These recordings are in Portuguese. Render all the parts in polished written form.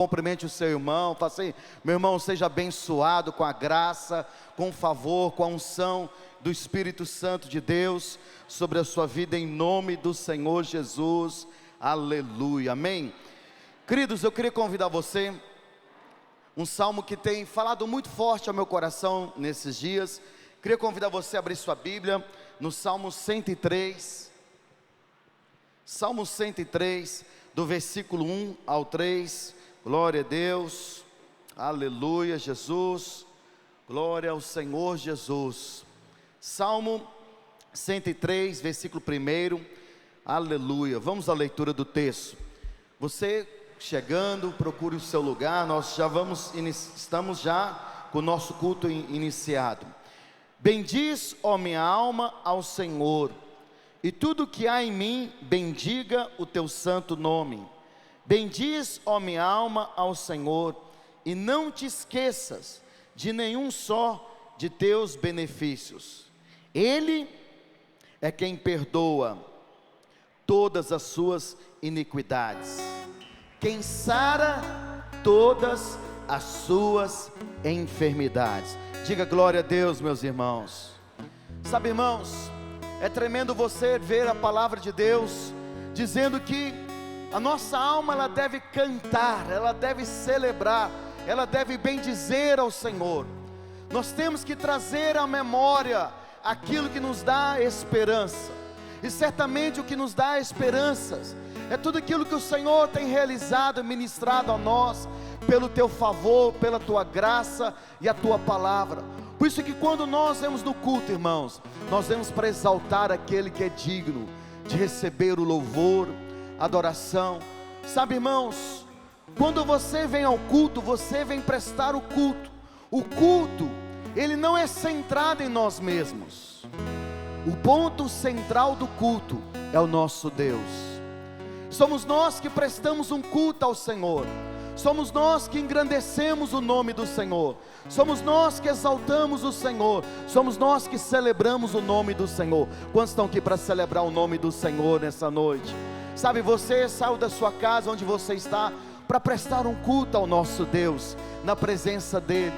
Cumprimente o seu irmão, fala assim: meu irmão, seja abençoado com a graça, com o favor, com a unção do Espírito Santo de Deus sobre a sua vida, em nome do Senhor Jesus, aleluia, amém. Queridos, eu queria convidar você, um salmo que tem falado muito forte ao meu coração nesses dias. Queria convidar você a abrir sua Bíblia no Salmo 103, Salmo 103, do versículo 1 ao 3, glória a Deus, aleluia, Jesus, glória ao Senhor Jesus. Salmo 103, versículo 1, aleluia. Vamos à leitura do texto. Você chegando, procure o seu lugar, nós já estamos já com o nosso culto iniciado. Bendiz, ó minha alma, ao Senhor, e tudo que há em mim, bendiga o teu santo nome. Bendiz, ó minha alma, ao Senhor, e não te esqueças de nenhum só de teus benefícios. Ele é quem perdoa todas as suas iniquidades, quem sara todas as suas enfermidades. Diga glória a Deus, meus irmãos. Sabe, irmãos, é tremendo você ver a palavra de Deus dizendo que a nossa alma, ela deve cantar, ela deve celebrar, ela deve bendizer ao Senhor. Nós temos que trazer à memória aquilo que nos dá esperança, e certamente o que nos dá esperanças é tudo aquilo que o Senhor tem realizado, ministrado a nós, pelo teu favor, pela tua graça e a tua palavra. Por isso que quando nós vemos no culto, irmãos, nós vemos para exaltar aquele que é digno de receber o louvor, adoração. Sabe, irmãos, quando você vem ao culto, você vem prestar o culto. O culto, ele não é centrado em nós mesmos. O ponto central do culto é o nosso Deus. Somos nós que prestamos um culto ao Senhor. Somos nós que engrandecemos o nome do Senhor. Somos nós que exaltamos o Senhor. Somos nós que celebramos o nome do Senhor. Quantos estão aqui para celebrar o nome do Senhor nessa noite? Sabe, você saiu da sua casa, onde você está, para prestar um culto ao nosso Deus, na presença dEle.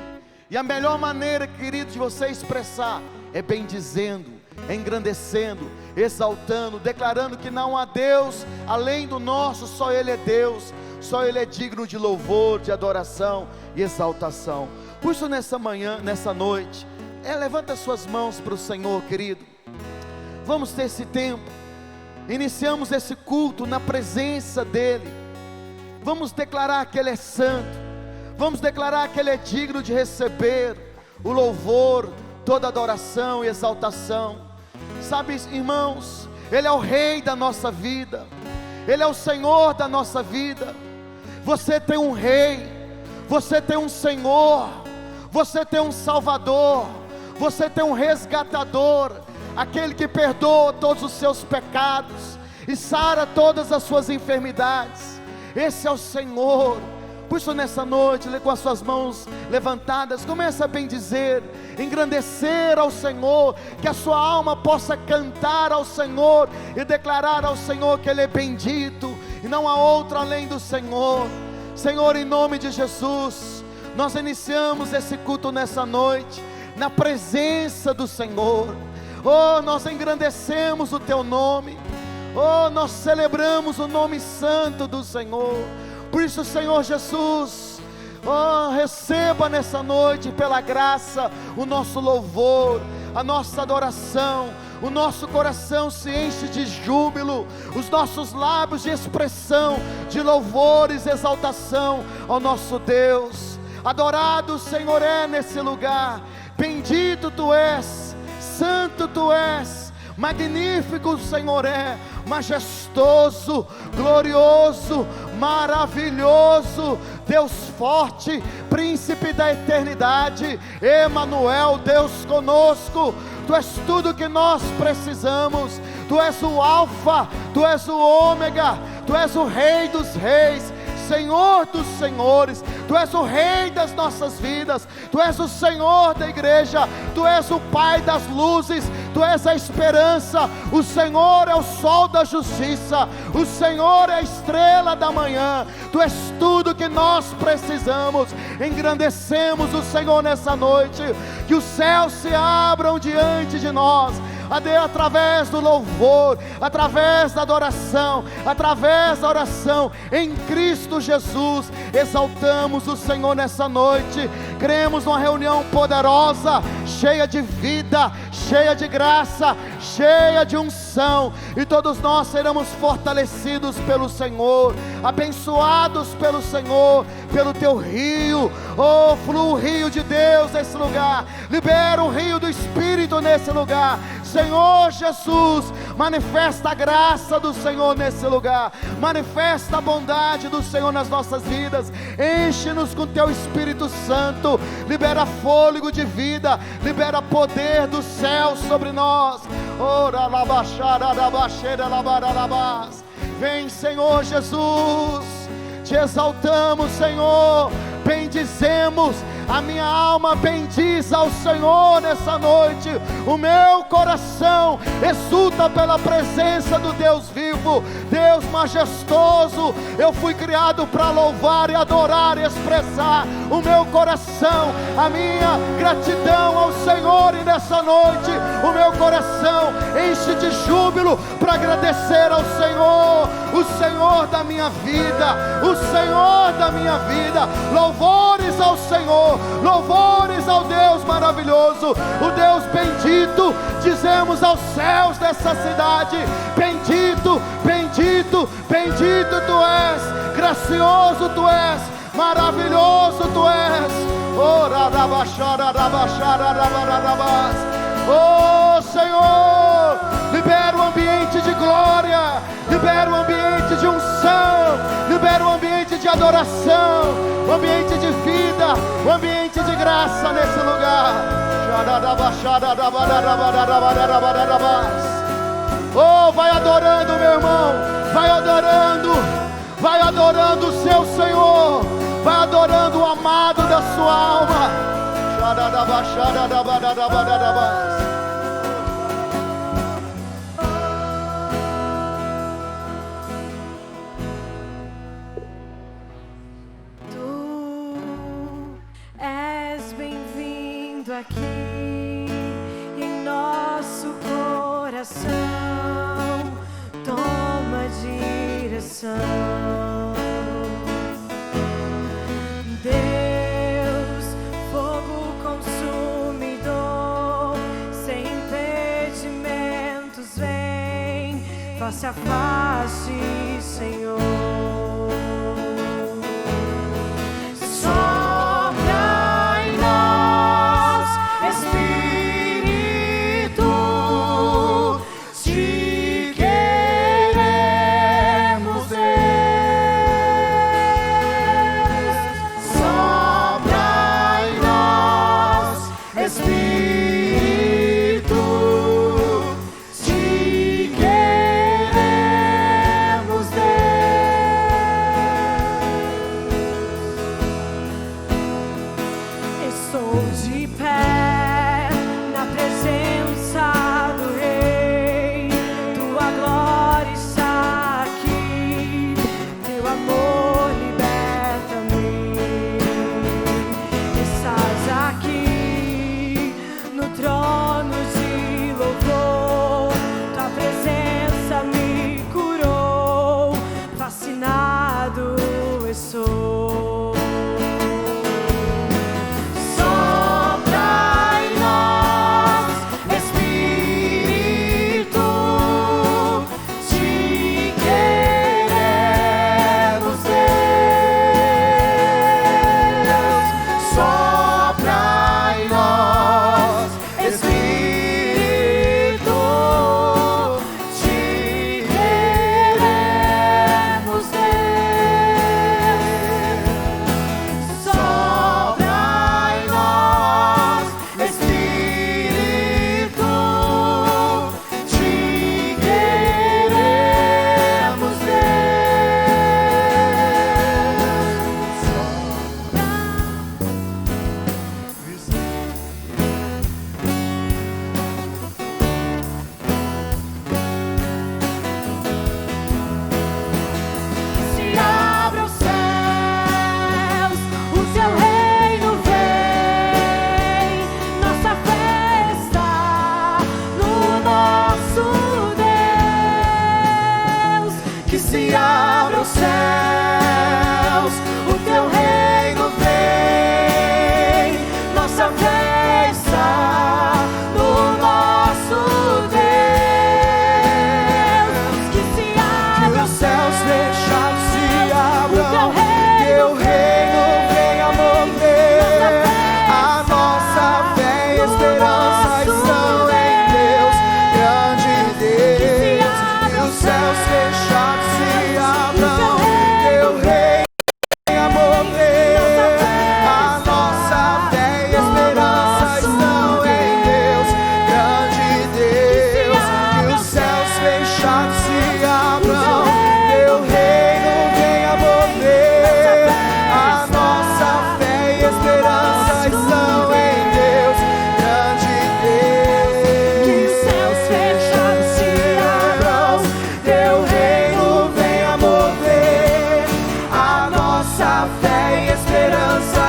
E a melhor maneira, querido, de você expressar, é bendizendo, engrandecendo, exaltando, declarando que não há Deus além do nosso, só Ele é Deus, só Ele é digno de louvor, de adoração e exaltação. Por isso, nessa manhã, nessa noite, levanta suas mãos para o Senhor, querido. Vamos ter esse tempo. Iniciamos esse culto na presença dEle. Vamos declarar que Ele é santo. Vamos declarar que Ele é digno de receber o louvor, toda adoração e exaltação. Sabe, irmãos, Ele é o Rei da nossa vida. Ele é o Senhor da nossa vida. Você tem um Rei, você tem um Senhor, você tem um Salvador, você tem um resgatador, aquele que perdoa todos os seus pecados e sara todas as suas enfermidades. Esse é o Senhor. Por isso, nessa noite, com as suas mãos levantadas, comece a bendizer, engrandecer ao Senhor, que a sua alma possa cantar ao Senhor e declarar ao Senhor que Ele é bendito e não há outro além do Senhor. Senhor, em nome de Jesus, nós iniciamos esse culto nessa noite, na presença do Senhor. Oh, nós engrandecemos o Teu nome. Oh, nós celebramos o nome santo do Senhor. Por isso, Senhor Jesus, oh, receba nessa noite, pela graça, o nosso louvor, a nossa adoração. O nosso coração se enche de júbilo, os nossos lábios de expressão, de louvores e exaltação ao nosso Deus. Adorado o Senhor é nesse lugar. Bendito Tu és, santo Tu és, magnífico o Senhor é, majestoso, glorioso, maravilhoso, Deus forte, príncipe da eternidade, Emanuel, Deus conosco. Tu és tudo que nós precisamos. Tu és o Alfa, Tu és o Ômega, Tu és o Rei dos reis, Senhor dos senhores. Tu és o Rei das nossas vidas. Tu és o Senhor da igreja. Tu és o Pai das luzes. Tu és a esperança, o Senhor é o sol da justiça, o Senhor é a estrela da manhã, Tu és tudo que nós precisamos. Engrandecemos o Senhor nessa noite, que os céus se abram diante de nós, através do louvor, através da adoração, através da oração, em Cristo Jesus. Exaltamos o Senhor nessa noite. Cremos numa reunião poderosa, cheia de vida, cheia de graça, cheia de unção, e todos nós seremos fortalecidos pelo Senhor, abençoados pelo Senhor, pelo Teu rio. Oh, flua o rio de Deus nesse lugar, libera o rio do Espírito nesse lugar. Senhor Jesus, manifesta a graça do Senhor nesse lugar, manifesta a bondade do Senhor nas nossas vidas, enche-nos com Teu Espírito Santo, libera fôlego de vida, libera poder do céu sobre nós. Ora la baixara da baixeira la baralabás. Vem, Senhor Jesus, te exaltamos, Senhor, bendizemos. A minha alma bendiz ao Senhor nessa noite, o meu coração exulta pela presença do Deus vivo, Deus majestoso. Eu fui criado para louvar e adorar e expressar o meu coração, a minha gratidão ao Senhor. E nessa noite o meu coração enche de júbilo para agradecer ao Senhor, o Senhor da minha vida, o Senhor da minha vida. Louvores ao Senhor, louvores ao Deus maravilhoso, o Deus bendito. Dizemos aos céus dessa cidade: bendito, bendito, bendito Tu és, gracioso Tu és, maravilhoso Tu és. Oh Senhor, libera um ambiente de glória, libera um ambiente de unção, libera um ambiente de adoração, um ambiente de vida, um ambiente de graça nesse lugar. Oh, vai adorando, meu irmão, vai adorando o seu Senhor, vai adorando o amado da sua alma. Aqui em nosso coração, toma direção. Deus, fogo consumidor, sem impedimentos, vem face a face, Senhor. Sopra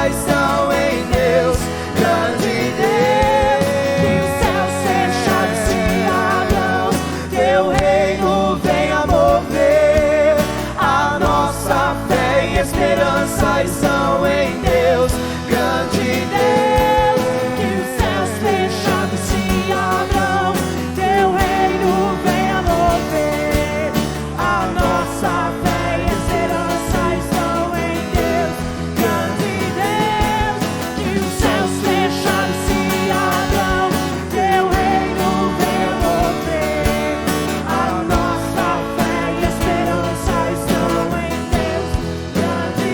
esperança estão em Deus, grande Deus. Que os céus fechados se abram, teu reino venha mover. A nossa fé e esperança estão em Deus, grande Deus. Que os céus fechados se abram, teu reino venha mover. A nossa fé e esperança estão em Deus, grande Deus. Que os céus fechados se abram, teu reino venha mover. A nossa fé e esperança estão em Deus, grande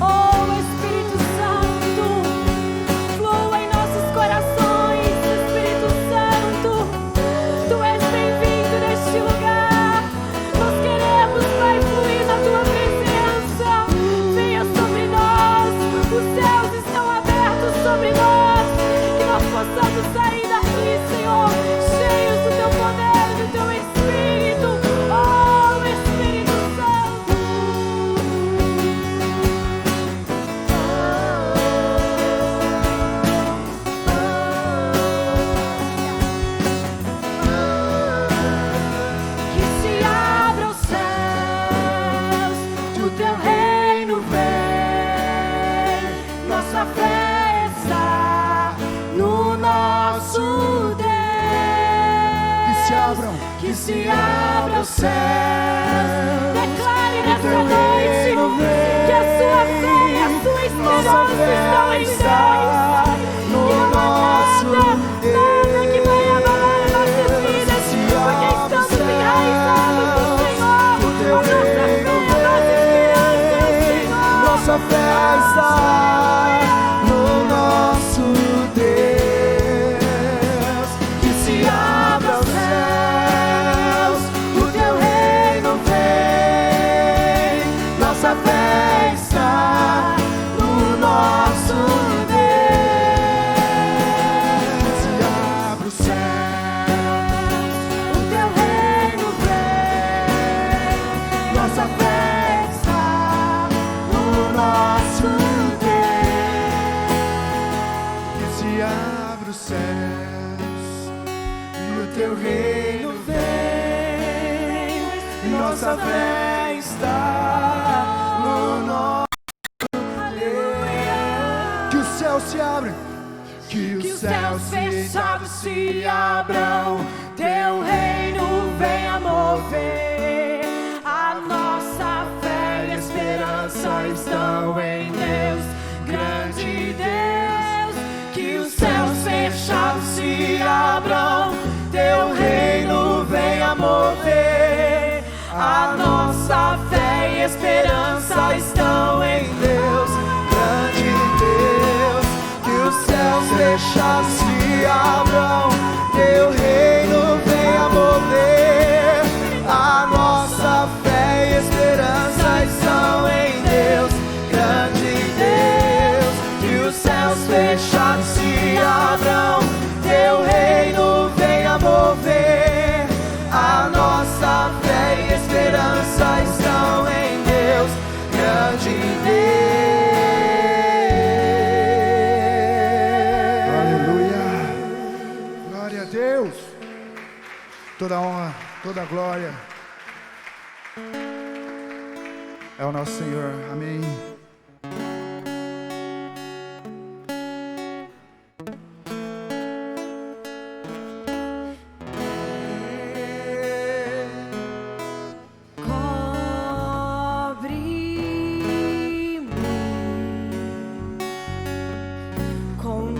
Oh, Espírito Santo, flua em nossos corações, Espírito Santo. Tu és bem-vindo neste lugar. Nós queremos, Pai, fluir na tua presença. Venha sobre nós, os céus estão abertos sobre nós. Que nós possamos sair daqui, Senhor, cheios do teu poder, do teu Espírito. Oh, Espírito Santo. Que se abram os céus, que o teu reino vem. Nossa fé está no nosso Deus. Que se abram os céus. Declare nessa noite que a sua fé e a sua esperança estão em Deus. Nada que vai abalar nossas vidas, porque estamos enraizados no Senhor. A nossa fé, a nossa esperança é o Senhor. Nossa fé está no nosso Deus. Que se abra os céus, o teu reino vem. Nossa fé está no nosso Deus. Que se abra os céus, O teu reino vem. Nossa fé está no nosso Deus. que se abra os céus e o teu reino vem. Nossa fé está no nosso Deus. Que os céus se abrem, que os céus fechados se abram, teu reino venha mover. A nossa fé e esperança estão em Deus, grande Deus. Que os céus fechados se abram, teu reino venha mover. A nossa fé e esperança estão em Deus, grande Deus. Que os céus fechados se abram, teu reino venha mover. A nossa fé e esperança estão em Deus, grande Deus. Que os céus fechados se abram, teu reino venha mover. A nossa fé e esperança estão em Deus, grande Deus. Aleluia. Glória a Deus. Toda honra, toda glória é o nosso Senhor. Amém. Cobre-me com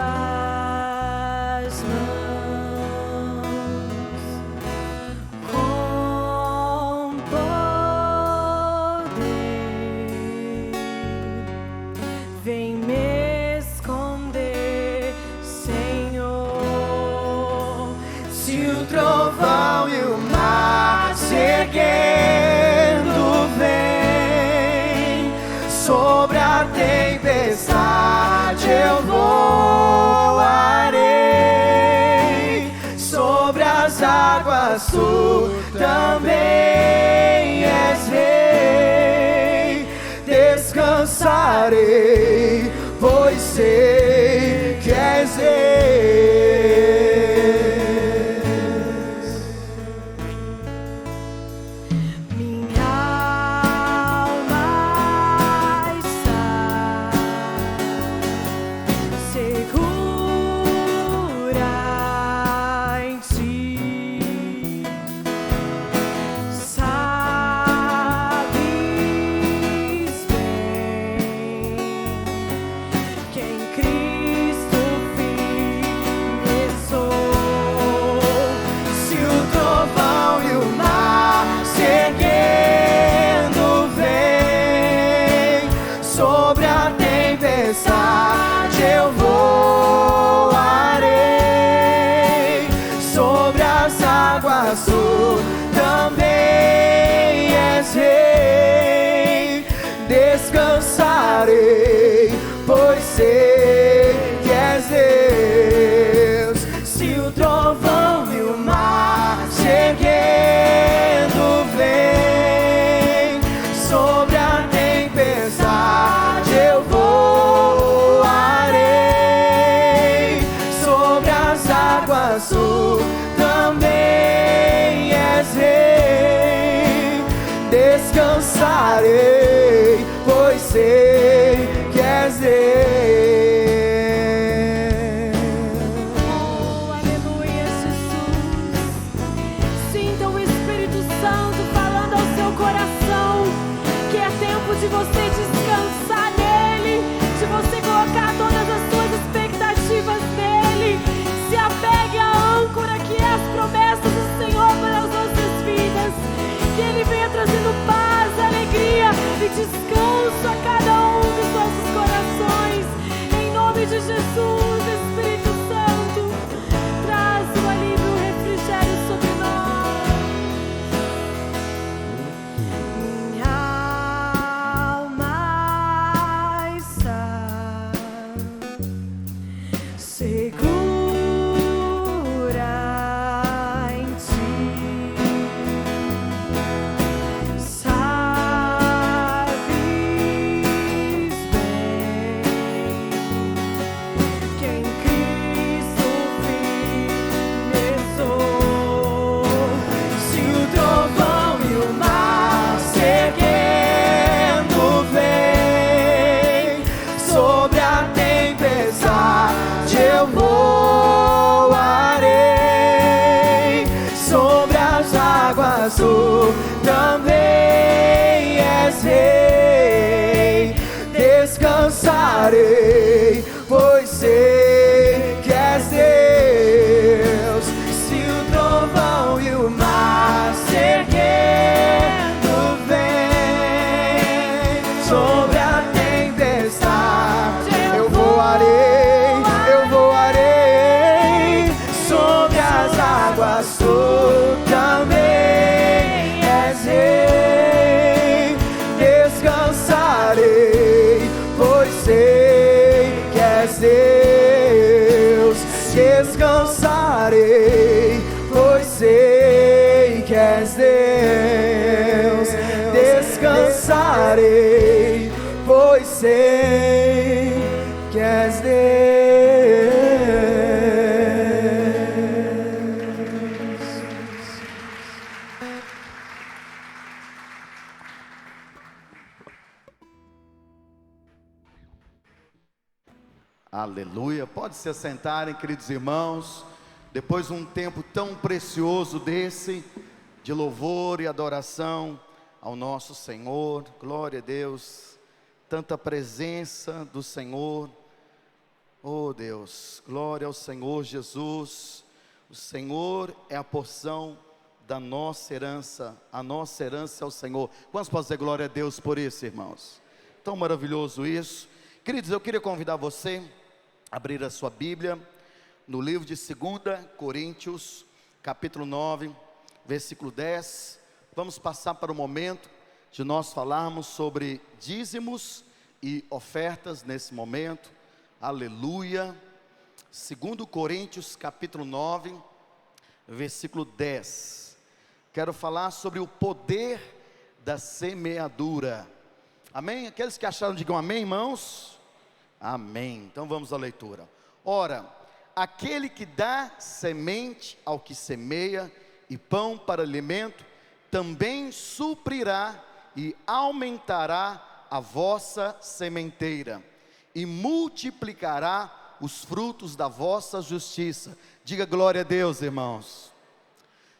tuas mãos, com poder. Vem me esconder, Senhor. Se o trovão e o mar se erguendo vem sobre a tempestade eu voarei, sobre as águas tu também és rei. Descansarei, pois sei que és Deus. Eu voarei, sobre as águas tu também és rei. Descansarei, pois sei que és Deus. Se o trovão e o mar se erguendo vem, sobre a tempestade eu voarei, sobre as águas tu também és rei. Descansarei, pois sei que és Deus. Oh, aleluia, Jesus. Sinta o Espírito Santo falando ao seu coração que é tempo de você descansar nele, de você colocar todas as suas expectativas nele. Se apegue à âncora que é as promessas do Senhor para as nossas vidas. Que Ele venha trazendo paz, alegria e descanso a cada um dos nossos corações. Em nome de Jesus, Espírito Santo, traz o alívio, o refrigério sobre nós. Minha alma está segura em ti. Sabes bem que em Cristo firme sou. Se o trovão e o mar se erguendo vem, sobre a tempestade eu voarei, sobre as águas tu também és rei. Descansarei, pois sei que és Deus. Se o trovão e o mar se erguendo vem, sobre a tempestade eu voarei, sobre as águas tu também és rei. Descansarei, pois sei que és Deus. Descansarei, pois sei que és Deus. Descansarei, pois sei que és Deus. Aleluia. Pode se assentarem, queridos irmãos. Depois de um tempo tão precioso desse, de louvor e adoração ao nosso Senhor. Glória a Deus. Tanta presença do Senhor. Oh Deus, glória ao Senhor Jesus. O Senhor é a porção da nossa herança. A nossa herança é o Senhor. Quantos podem dizer glória a Deus por isso, irmãos? Tão maravilhoso isso. Queridos, eu queria convidar você a abrir a sua Bíblia no livro de 2 Coríntios, capítulo 9, versículo 10. Vamos passar para o momento de nós falarmos sobre dízimos e ofertas nesse momento. Aleluia. 2 Coríntios capítulo 9, versículo 10. Quero falar sobre o poder da semeadura. Amém? Aqueles que acharam, digam amém, irmãos. Amém. Então vamos à leitura. Ora, aquele que dá semente ao que semeia e pão para alimento, também suprirá e aumentará a vossa sementeira, e multiplicará os frutos da vossa justiça. Diga glória a Deus, irmãos.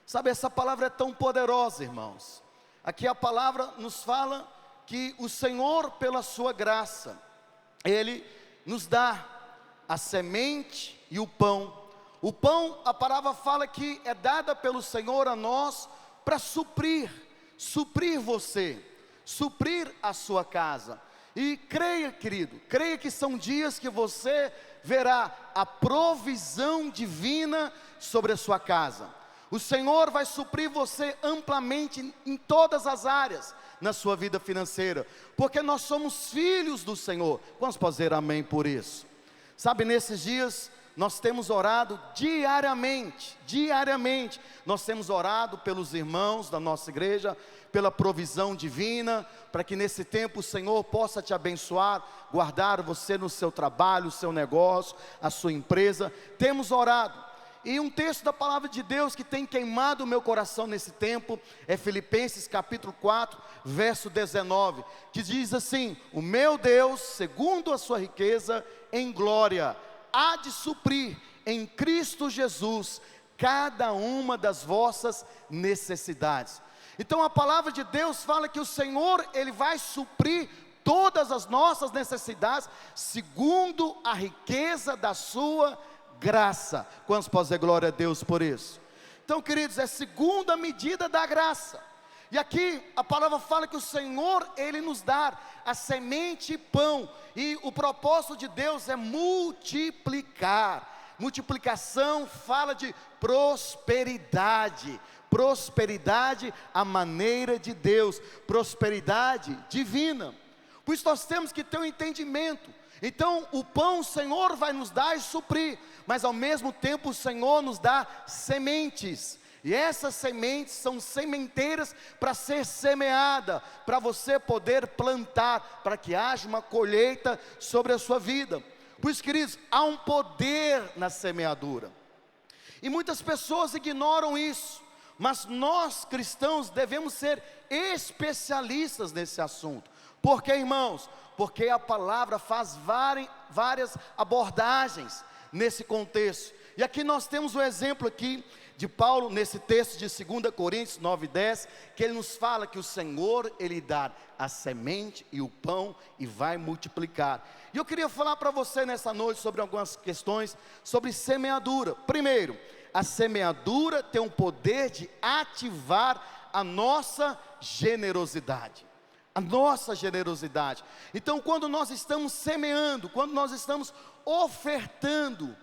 Sabe, essa palavra é tão poderosa, irmãos. Aqui a palavra nos fala que o Senhor, pela sua graça, Ele nos dá a semente e o pão. O pão, a palavra fala que é dada pelo Senhor a nós para suprir você, suprir a sua casa. E creia, querido, creia que são dias que você verá a provisão divina sobre a sua casa. O Senhor vai suprir você amplamente em todas as áreas na sua vida financeira, porque nós somos filhos do Senhor. Vamos fazer amém por isso. Sabe, nesses dias nós temos orado diariamente, nós temos orado pelos irmãos da nossa igreja, pela provisão divina, para que nesse tempo o Senhor possa te abençoar, guardar você no seu trabalho, o seu negócio, a sua empresa. Temos orado. E um texto da palavra de Deus que tem queimado o meu coração nesse tempo é Filipenses capítulo 4, verso 19, que diz assim: o meu Deus, segundo a sua riqueza em glória, há de suprir em Cristo Jesus cada uma das vossas necessidades. Então a palavra de Deus fala que o Senhor, Ele vai suprir todas as nossas necessidades, segundo a riqueza da sua graça. Quantos podem dizer glória a Deus por isso? Então, queridos, é segundo a medida da graça. E aqui a palavra fala que o Senhor, Ele nos dá a semente e pão, e o propósito de Deus é multiplicar. Multiplicação fala de prosperidade, prosperidade à maneira de Deus, prosperidade divina. Por isso nós temos que ter um entendimento. Então o pão o Senhor vai nos dar e suprir, mas ao mesmo tempo o Senhor nos dá sementes. E essas sementes são sementeiras para ser semeada, para você poder plantar, para que haja uma colheita sobre a sua vida. Por isso, queridos, há um poder na semeadura, e muitas pessoas ignoram isso, mas nós cristãos devemos ser especialistas nesse assunto. Por quê, irmãos? Porque a palavra faz várias abordagens nesse contexto. E aqui nós temos um exemplo aqui de Paulo, nesse texto de 2 Coríntios 9:10, que ele nos fala que o Senhor, Ele dá a semente e o pão e vai multiplicar. E eu queria falar para você nessa noite sobre algumas questões sobre semeadura. Primeiro, a semeadura tem um poder de ativar a nossa generosidade. A nossa generosidade. Então, quando nós estamos semeando, quando nós estamos ofertando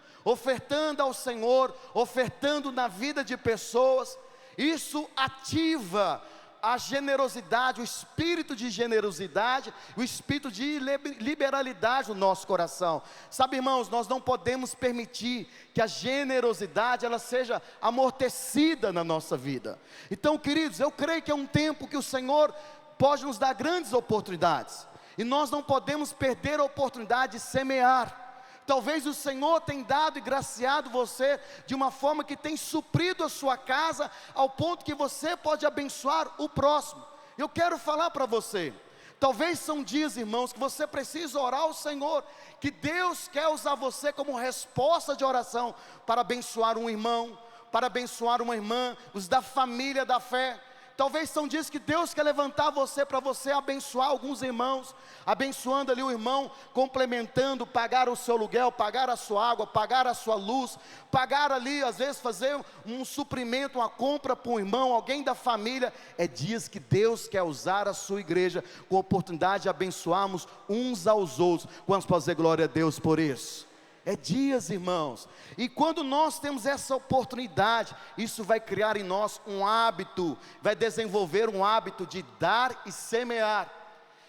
ao Senhor, ofertando na vida de pessoas, isso ativa a generosidade, o espírito de generosidade, o espírito de liberalidade no nosso coração. Sabe, irmãos, nós não podemos permitir que a generosidade ela seja amortecida na nossa vida. Então, queridos, eu creio que é um tempo que o Senhor pode nos dar grandes oportunidades, e nós não podemos perder a oportunidade de semear. Talvez o Senhor tenha dado e graciado você de uma forma que tem suprido a sua casa, ao ponto que você pode abençoar o próximo. Eu quero falar para você, talvez são dias, irmãos, que você precisa orar ao Senhor, que Deus quer usar você como resposta de oração, para abençoar um irmão, para abençoar uma irmã, os da família da fé. Talvez são dias que Deus quer levantar você, para você abençoar alguns irmãos, abençoando ali o irmão, complementando, pagar o seu aluguel, pagar a sua água, pagar a sua luz, pagar ali, às vezes fazer um suprimento, uma compra para um irmão, alguém da família. É dias que Deus quer usar a sua igreja, com a oportunidade de abençoarmos uns aos outros. Quantos podem dizer glória a Deus por isso? É dias, irmãos, e quando nós temos essa oportunidade, isso vai criar em nós um hábito, vai desenvolver um hábito de dar e semear.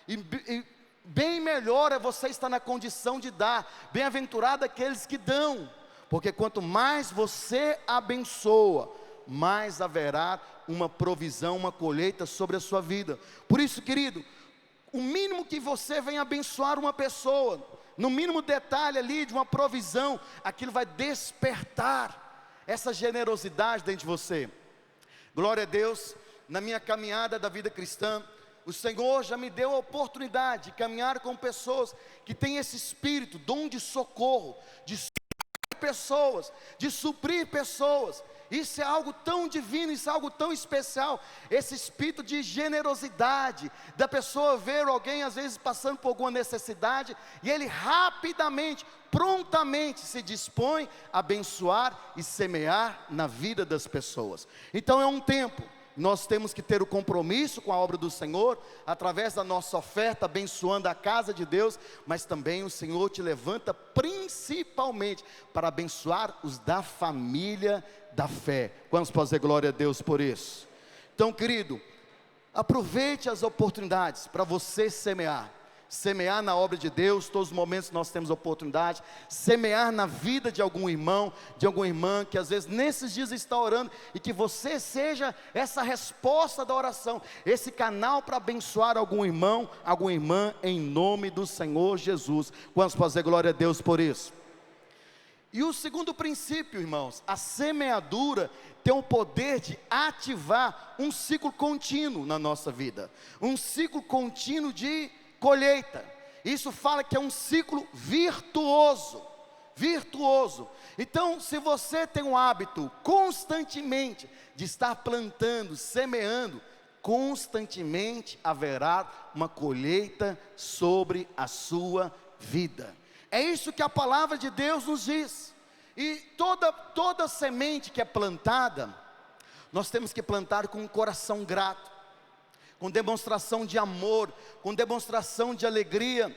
E bem melhor é você estar na condição de dar. Bem-aventurado aqueles que dão, porque quanto mais você abençoa, mais haverá uma provisão, uma colheita sobre a sua vida. Por isso, querido, o mínimo que você vem abençoar uma pessoa, no mínimo detalhe ali de uma provisão, aquilo vai despertar essa generosidade dentro de você. Glória a Deus. Na minha caminhada da vida cristã, o Senhor já me deu a oportunidade de caminhar com pessoas que têm esse espírito, dom de socorro, de suprir pessoas, de suprir pessoas. Isso é algo tão divino, isso é algo tão especial, esse espírito de generosidade, da pessoa ver alguém às vezes passando por alguma necessidade, e ele rapidamente, prontamente se dispõe a abençoar e semear na vida das pessoas. Então é um tempo, nós temos que ter o compromisso com a obra do Senhor, através da nossa oferta, abençoando a casa de Deus, mas também o Senhor te levanta principalmente para abençoar os da família da fé. Vamos fazer glória a Deus por isso. Então, querido, aproveite as oportunidades para você semear. Semear na obra de Deus, todos os momentos nós temos oportunidade. Semear na vida de algum irmão, de alguma irmã, que às vezes nesses dias está orando, e que você seja essa resposta da oração, esse canal para abençoar algum irmão, alguma irmã, em nome do Senhor Jesus. Vamos fazer glória a Deus por isso. E o segundo princípio, irmãos, a semeadura tem o poder de ativar um ciclo contínuo na nossa vida, um ciclo contínuo de colheita. Isso fala que é um ciclo virtuoso, virtuoso. Então, se você tem um hábito constantemente de estar plantando, semeando, constantemente haverá uma colheita sobre a sua vida. É isso que a palavra de Deus nos diz. E toda semente que é plantada, nós temos que plantar com um coração grato, com demonstração de amor, com demonstração de alegria,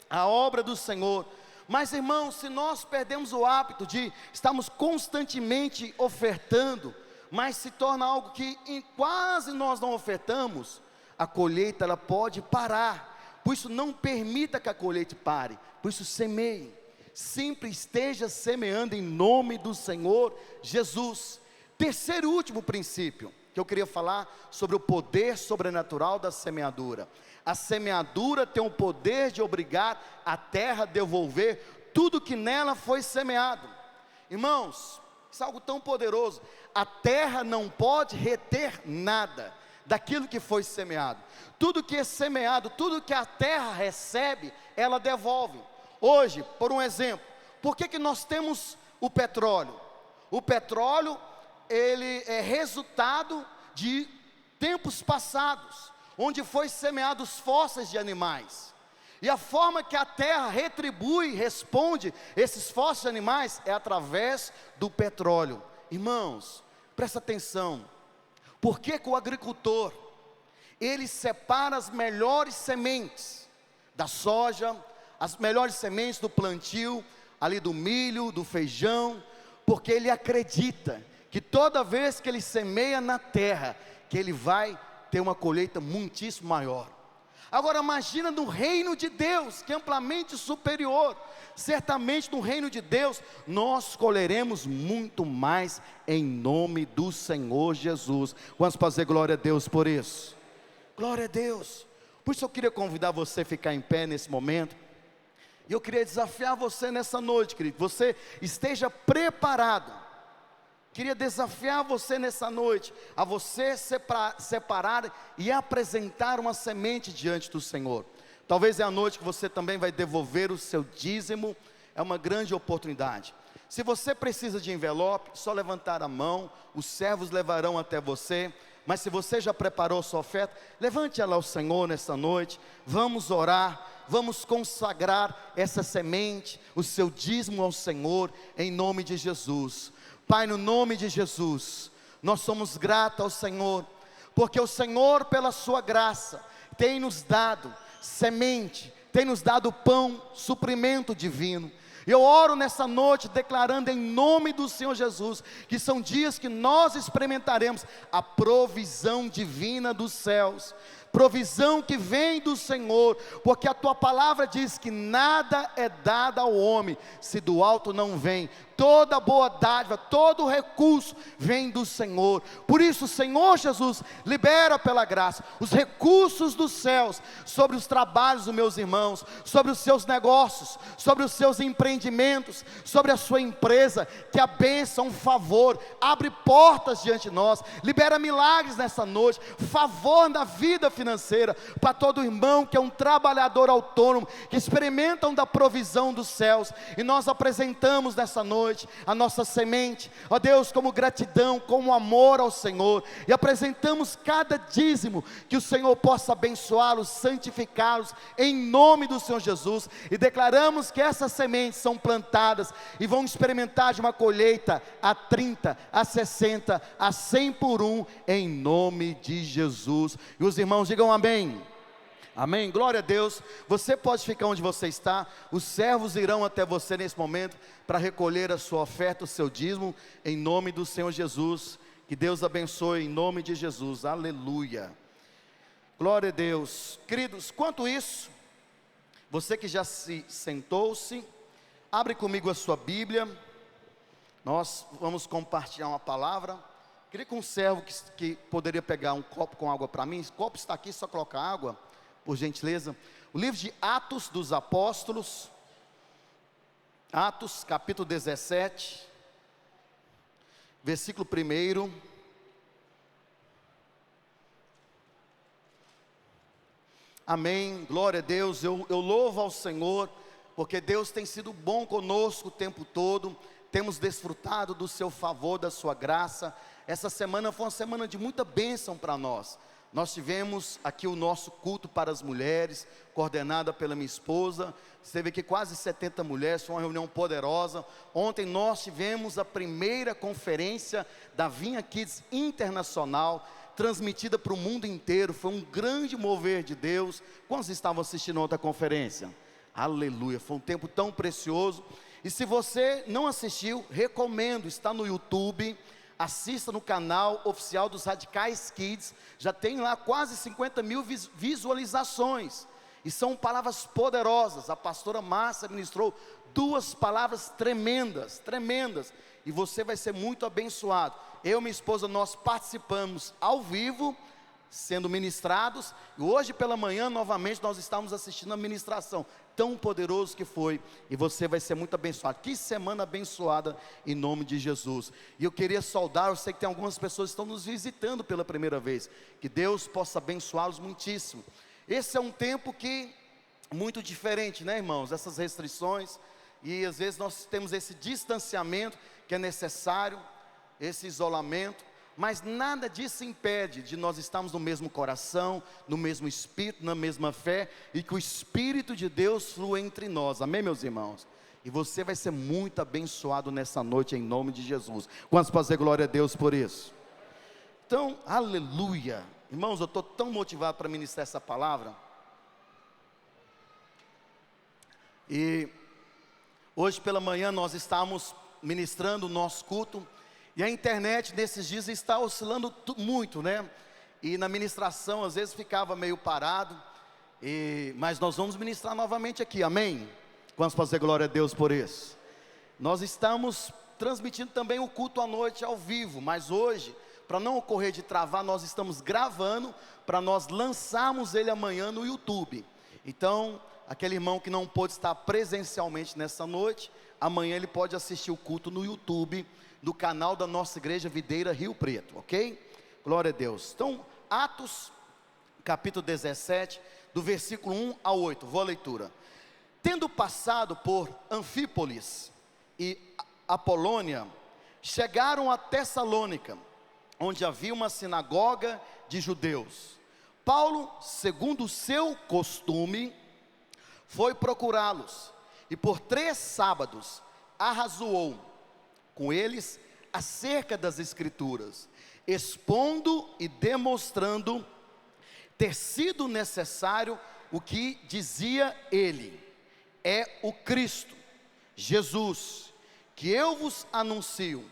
a obra do Senhor. Mas, irmãos, se nós perdemos o hábito de estarmos constantemente ofertando, mas se torna algo que quase nós não ofertamos, a colheita ela pode parar. Por isso não permita que a colheita pare, por isso semeie, sempre esteja semeando em nome do Senhor Jesus. Terceiro e último princípio que eu queria falar sobre o poder sobrenatural da semeadura. A semeadura tem o poder de obrigar a terra a devolver tudo que nela foi semeado. Irmãos, isso é algo tão poderoso. A terra não pode reter nada daquilo que foi semeado. Tudo que é semeado, tudo que a terra recebe, ela devolve. Hoje, por um exemplo, por que nós temos o petróleo? O petróleo, ele é resultado de tempos passados, onde foi semeados fósseis de animais. E a forma que a terra retribui, responde esses fósseis de animais, é através do petróleo. Irmãos, presta atenção. Por que o agricultor, ele separa as melhores sementes da soja, as melhores sementes do plantio, ali do milho, do feijão? Porque ele acredita que toda vez que ele semeia na terra, que ele vai ter uma colheita muitíssimo maior. Agora imagina no reino de Deus, que é amplamente superior. Certamente no reino de Deus, nós colheremos muito mais em nome do Senhor Jesus. Vamos fazer glória a Deus por isso. Glória a Deus. Por isso eu queria convidar você a ficar em pé nesse momento. E eu queria desafiar você nessa noite, querido, você esteja preparado. Queria desafiar você nessa noite, a você separar e apresentar uma semente diante do Senhor. Talvez é a noite que você também vai devolver o seu dízimo, é uma grande oportunidade. Se você precisa de envelope, só levantar a mão, os servos levarão até você. Mas se você já preparou sua oferta, levante ela ao Senhor nessa noite, vamos orar, vamos consagrar essa semente, o seu dízimo ao Senhor, em nome de Jesus. Pai, no nome de Jesus, nós somos gratos ao Senhor, porque o Senhor, pela sua graça, tem nos dado semente, tem nos dado pão, suprimento divino. Eu oro nessa noite declarando em nome do Senhor Jesus, que são dias que nós experimentaremos a provisão divina dos céus. provisão que vem do Senhor, porque a tua palavra diz que nada é dado ao homem se do alto não vem. Toda boa dádiva, todo recurso vem do Senhor. Por isso, Senhor Jesus, libera pela graça os recursos dos céus sobre os trabalhos dos meus irmãos, sobre os seus negócios, sobre os seus empreendimentos, sobre a sua empresa. Que a bênção, um favor, abre portas diante de nós, libera milagres nessa noite, favor na vida financeira, para todo irmão que é um trabalhador autônomo, que experimentam da provisão dos céus. E nós apresentamos nessa noite a nossa semente, ó Deus, como gratidão, como amor ao Senhor, e apresentamos cada dízimo, que o Senhor possa abençoá-los, santificá-los, em nome do Senhor Jesus, e declaramos que essas sementes são plantadas, e vão experimentar de uma colheita a 30, a 60, a 100 por um, em nome de Jesus. E os irmãos digam amém. Amém, glória a Deus. Você pode ficar onde você está, os servos irão até você nesse momento, para recolher a sua oferta, o seu dízimo, em nome do Senhor Jesus. Que Deus abençoe, em nome de Jesus, aleluia, glória a Deus. Queridos, quanto isso, você que já se sentou-se, abre comigo a sua Bíblia, nós vamos compartilhar uma palavra. Queria que um servo que poderia pegar um copo com água para mim, esse copo está aqui, só colocar água, por gentileza. O livro de Atos dos Apóstolos, Atos capítulo 17, versículo 1. Amém, glória a Deus. Eu louvo ao Senhor, porque Deus tem sido bom conosco o tempo todo, temos desfrutado do seu favor, da sua graça. Essa semana foi uma semana de muita bênção para nós. Nós tivemos aqui o nosso culto para as mulheres, coordenada pela minha esposa. Esteve aqui quase 70 mulheres, foi uma reunião poderosa. Ontem nós tivemos a primeira conferência da Vinha Kids Internacional, transmitida para o mundo inteiro. Foi um grande mover de Deus. Quantos estavam assistindo a outra conferência? Aleluia, foi um tempo tão precioso. E se você não assistiu, recomendo, está no YouTube. Assista no canal oficial dos Radicais Kids, já tem lá quase 50 mil visualizações, e são palavras poderosas. A pastora Márcia ministrou 2 palavras tremendas, e você vai ser muito abençoado. Eu e minha esposa, nós participamos ao vivo, sendo ministrados, e hoje pela manhã, novamente, nós estamos assistindo a ministração, tão poderoso que foi, e você vai ser muito abençoado. Que semana abençoada, em nome de Jesus. E eu queria saudar, eu sei que tem algumas pessoas que estão nos visitando pela primeira vez, que Deus possa abençoá-los muitíssimo. Esse é um tempo que, muito diferente, né, irmãos, essas restrições, e às vezes nós temos esse distanciamento, que é necessário, esse isolamento, mas nada disso impede de nós estarmos no mesmo coração, no mesmo espírito, na mesma fé, e que o Espírito de Deus flua entre nós, amém, meus irmãos? E você vai ser muito abençoado nessa noite, em nome de Jesus. Quantos podem dizer glória a Deus por isso? Então, aleluia, irmãos, eu estou tão motivado para ministrar essa palavra, e hoje pela manhã nós estamos ministrando o nosso culto, e a internet nesses dias está oscilando muito, né? E na ministração às vezes ficava meio parado, mas nós vamos ministrar novamente aqui, amém? Vamos fazer glória a Deus por isso. Nós estamos transmitindo também o culto à noite ao vivo, mas hoje, para não ocorrer de travar, nós estamos gravando, para nós lançarmos ele amanhã no YouTube. Então, aquele irmão que não pôde estar presencialmente nessa noite, amanhã ele pode assistir o culto no YouTube, do canal da nossa igreja Videira Rio Preto, ok? Glória a Deus. Então, Atos, capítulo 17, do versículo 1 ao 8, vou à leitura. Tendo passado por Anfípolis e Apolônia, chegaram a Tessalônica, onde havia uma sinagoga de judeus. Paulo, segundo o seu costume, foi procurá-los, e por 3 sábados arrazoou com eles acerca das Escrituras, expondo e demonstrando ter sido necessário o que dizia ele: é o Cristo, Jesus, que eu vos anuncio.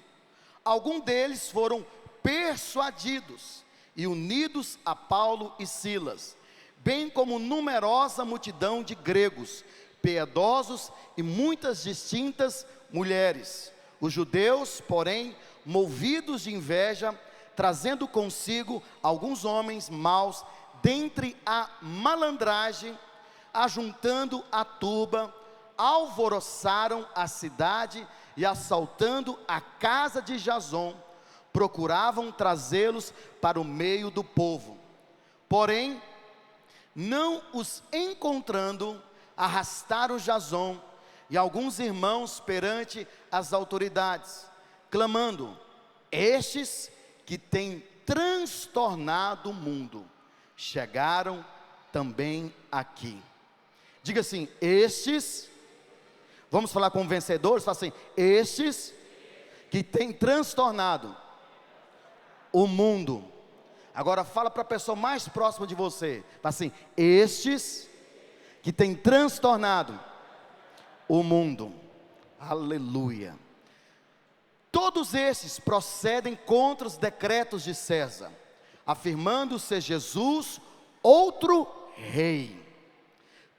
Alguns deles foram persuadidos, e unidos a Paulo e Silas, bem como numerosa multidão de gregos, piedosos e muitas distintas mulheres. Os judeus, porém, movidos de inveja, trazendo consigo alguns homens maus, dentre a malandragem, ajuntando a turba, alvoroçaram a cidade e, assaltando a casa de Jason, procuravam trazê-los para o meio do povo. Porém, não os encontrando, arrastaram Jason e alguns irmãos perante as autoridades, clamando: estes que têm transtornado o mundo, chegaram também aqui. Diga assim: estes, vamos falar com vencedores, fala assim: estes que têm transtornado o mundo. Agora fala para a pessoa mais próxima de você, fala assim: estes que têm transtornado o mundo. Aleluia. Todos esses procedem contra os decretos de César, afirmando ser Jesus outro rei.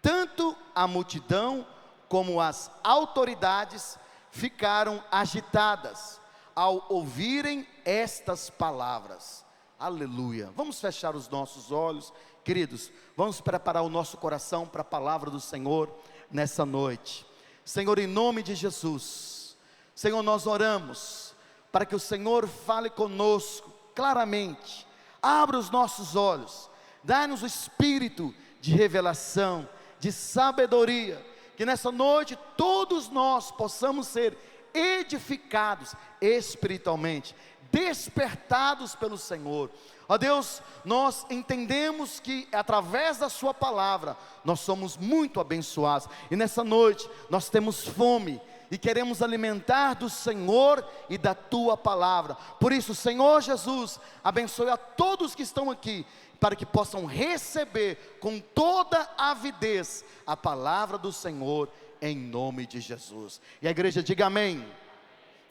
Tanto a multidão como as autoridades ficaram agitadas ao ouvirem estas palavras. Aleluia. Vamos fechar os nossos olhos, queridos. Vamos preparar o nosso coração para a palavra do Senhor nessa noite. Senhor, em nome de Jesus, Senhor, nós oramos para que o Senhor fale conosco claramente. Abra os nossos olhos, dá-nos o espírito de revelação, de sabedoria, que nessa noite todos nós possamos ser edificados espiritualmente, despertados pelo Senhor. Ó Deus, nós entendemos que através da sua palavra nós somos muito abençoados, e nessa noite nós temos fome e queremos alimentar do Senhor e da tua palavra. Por isso, Senhor Jesus, abençoe a todos que estão aqui, para que possam receber com toda avidez a palavra do Senhor, em nome de Jesus. E a igreja diga amém.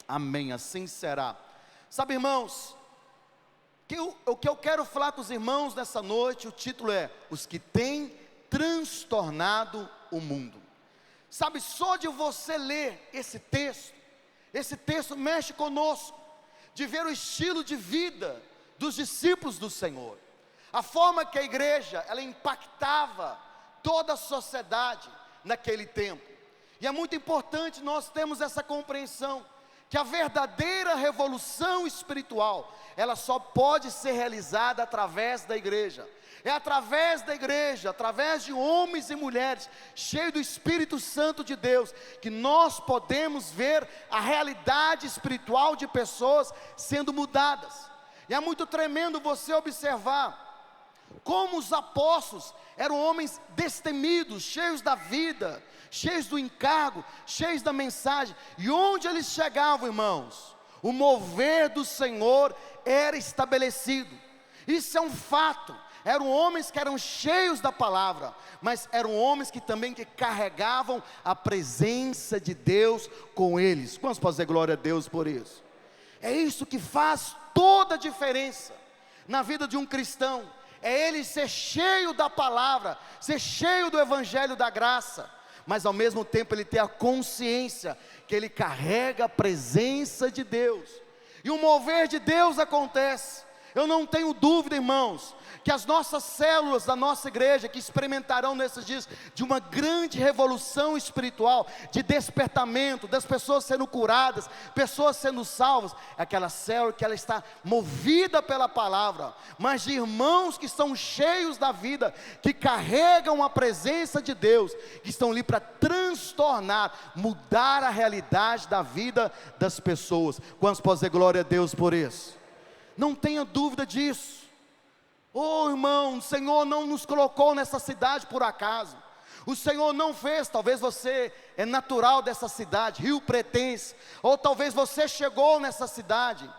Amém, assim será. Sabe, irmãos, o que eu quero falar com os irmãos nessa noite, o título é: os que têm transtornado o mundo. Sabe, só de você ler esse texto mexe conosco, de ver o estilo de vida dos discípulos do Senhor, a forma que a igreja, ela impactava toda a sociedade naquele tempo. E é muito importante nós termos essa compreensão, que a verdadeira revolução espiritual, ela só pode ser realizada através da igreja. É através da igreja, através de homens e mulheres cheios do Espírito Santo de Deus, que nós podemos ver a realidade espiritual de pessoas sendo mudadas. E é muito tremendo você observar como os apóstolos eram homens destemidos, cheios da vida, cheios do encargo, cheios da mensagem. E onde eles chegavam, irmãos, o mover do Senhor era estabelecido. Isso é um fato. Eram homens que eram cheios da palavra, mas eram homens que também carregavam a presença de Deus com eles. Quantos podem dizer glória a Deus por isso? É isso que faz toda a diferença na vida de um cristão. É ele ser cheio da palavra, ser cheio do evangelho da graça, mas ao mesmo tempo ele ter a consciência que ele carrega a presença de Deus. E o mover de Deus acontece. Eu não tenho dúvida, irmãos, que as nossas células da nossa igreja, que experimentarão nesses dias de uma grande revolução espiritual, de despertamento, das pessoas sendo curadas, pessoas sendo salvas, é aquela célula que ela está movida pela palavra, mas de irmãos que estão cheios da vida, que carregam a presença de Deus, que estão ali para transtornar, mudar a realidade da vida das pessoas. Quantos podem dizer glória a Deus por isso? Não tenha dúvida disso. Oh irmão, o Senhor não nos colocou nessa cidade por acaso. O Senhor não fez, talvez você é natural dessa cidade, Rio Pretense, ou talvez você chegou nessa cidade.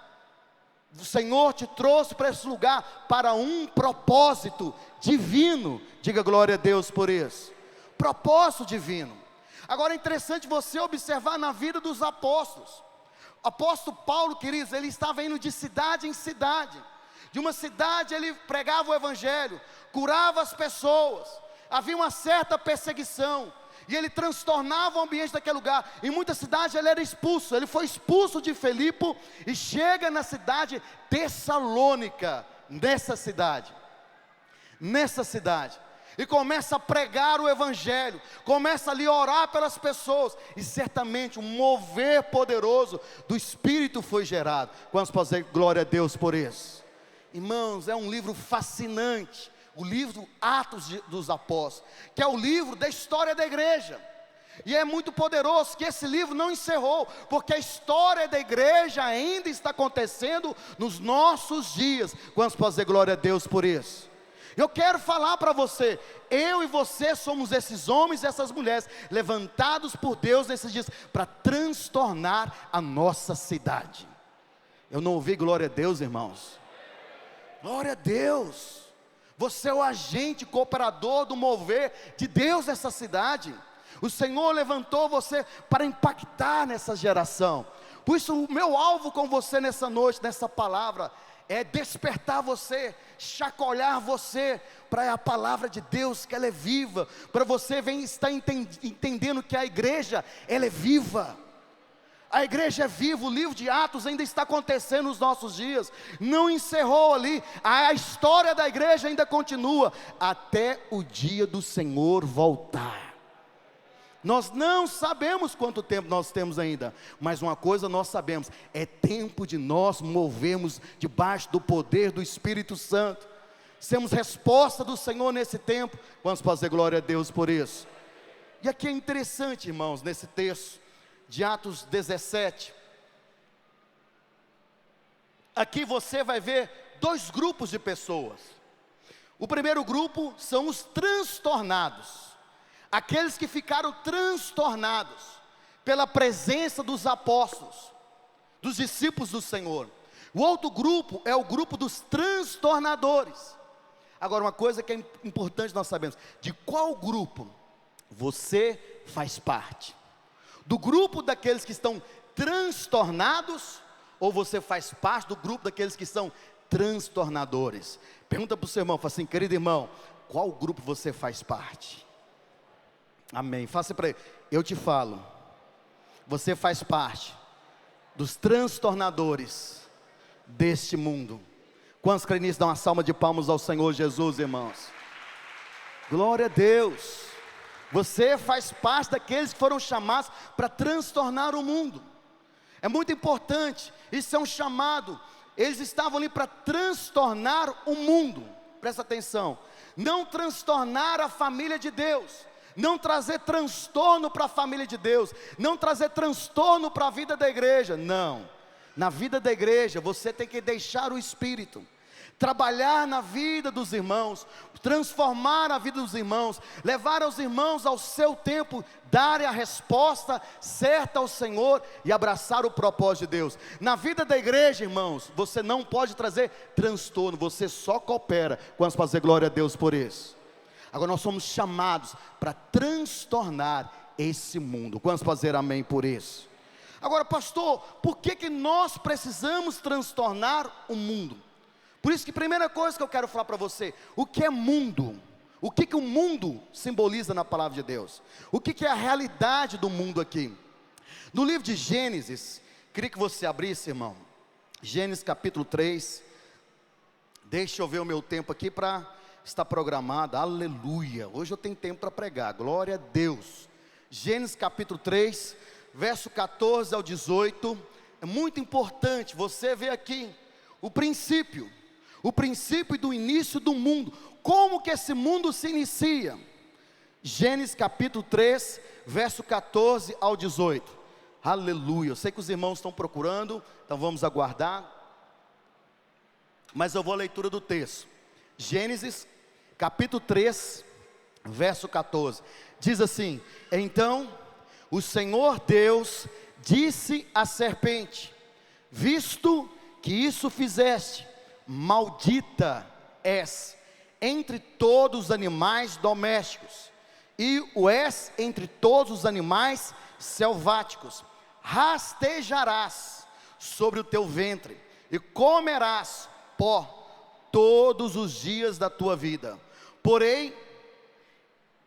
O Senhor te trouxe para esse lugar para um propósito divino. Diga glória a Deus por isso. Propósito divino. Agora é interessante você observar na vida dos apóstolos. O apóstolo Paulo, queridos, ele estava indo de cidade em cidade, De uma cidade ele pregava o evangelho, curava as pessoas, havia uma certa perseguição, e ele transtornava o ambiente daquele lugar. Em muitas cidades ele era expulso, ele foi expulso de Filipe e chega na cidade Tessalônica, nessa cidade, e começa a pregar o evangelho, começa ali a orar pelas pessoas, e certamente um mover poderoso do Espírito foi gerado. Quantos podem dizer glória a Deus por isso? Irmãos, é um livro fascinante, o livro Atos dos Apóstolos, que é o livro da história da igreja, e é muito poderoso que esse livro não encerrou, porque a história da igreja ainda está acontecendo nos nossos dias. Quantos podem dizer glória a Deus por isso? Eu quero falar para você, eu e você somos esses homens e essas mulheres, levantados por Deus nesses dias, para transtornar a nossa cidade. Eu não ouvi glória a Deus, irmãos? Glória a Deus. Você é o agente cooperador do mover de Deus nessa cidade. O Senhor levantou você para impactar nessa geração. Por isso o meu alvo com você nessa noite, nessa palavra, é despertar você, chacoalhar você para a palavra de Deus, que ela é viva, para você estar entendendo que a igreja, ela é viva. A igreja é viva, o livro de Atos ainda está acontecendo nos nossos dias, não encerrou ali, a história da igreja ainda continua, até o dia do Senhor voltar. Nós não sabemos quanto tempo nós temos ainda, mas uma coisa nós sabemos, é tempo de nós movermos debaixo do poder do Espírito Santo, sermos resposta do Senhor nesse tempo. Vamos fazer glória a Deus por isso. E aqui é interessante, irmãos, nesse texto de Atos 17, aqui você vai ver dois grupos de pessoas. O primeiro grupo são os transtornados, aqueles que ficaram transtornados pela presença dos apóstolos, dos discípulos do Senhor. O outro grupo é o grupo dos transtornadores. Agora, uma coisa que é importante nós sabermos, de qual grupo você faz parte? Do grupo daqueles que estão transtornados, ou você faz parte do grupo daqueles que são transtornadores? Pergunta para o seu irmão, fala assim: querido irmão, qual grupo você faz parte? Amém, faça para ele. Eu te falo, você faz parte dos transtornadores deste mundo. Quantos creem nisso? Dá uma salva de palmas ao Senhor Jesus, irmãos. Glória a Deus. Você faz parte daqueles que foram chamados para transtornar o mundo. É muito importante, isso é um chamado. Eles estavam ali para transtornar o mundo. Presta atenção, não transtornar a família de Deus, não trazer transtorno para a família de Deus, não trazer transtorno para a vida da igreja. Não, na vida da igreja você tem que deixar o Espírito trabalhar na vida dos irmãos, transformar a vida dos irmãos, levar os irmãos ao seu tempo, darem a resposta certa ao Senhor e abraçar o propósito de Deus. Na vida da igreja, irmãos, você não pode trazer transtorno, você só coopera. Quantos podem dizer glória a Deus por isso? Agora nós somos chamados para transtornar esse mundo. Quantos podem dizer amém por isso? Agora, pastor, por que nós precisamos transtornar o mundo? Por isso que a primeira coisa que eu quero falar para você, o que é mundo? O que o mundo simboliza na palavra de Deus? O que é a realidade do mundo aqui? No livro de Gênesis, queria que você abrisse, irmão, Gênesis capítulo 3, deixa eu ver o meu tempo aqui para estar programado, aleluia, hoje eu tenho tempo para pregar, glória a Deus. Gênesis capítulo 3, verso 14 ao 18, é muito importante você ver aqui o princípio do início do mundo, como que esse mundo se inicia. Gênesis capítulo 3, verso 14 ao 18, aleluia. Eu sei que os irmãos estão procurando, então vamos aguardar, mas eu vou à leitura do texto. Gênesis capítulo 3, verso 14, diz assim: então o Senhor Deus disse à serpente: visto que isso fizeste, maldita és entre todos os animais domésticos, e o és entre todos os animais selváticos. Rastejarás sobre o teu ventre, e comerás pó todos os dias da tua vida. Porém,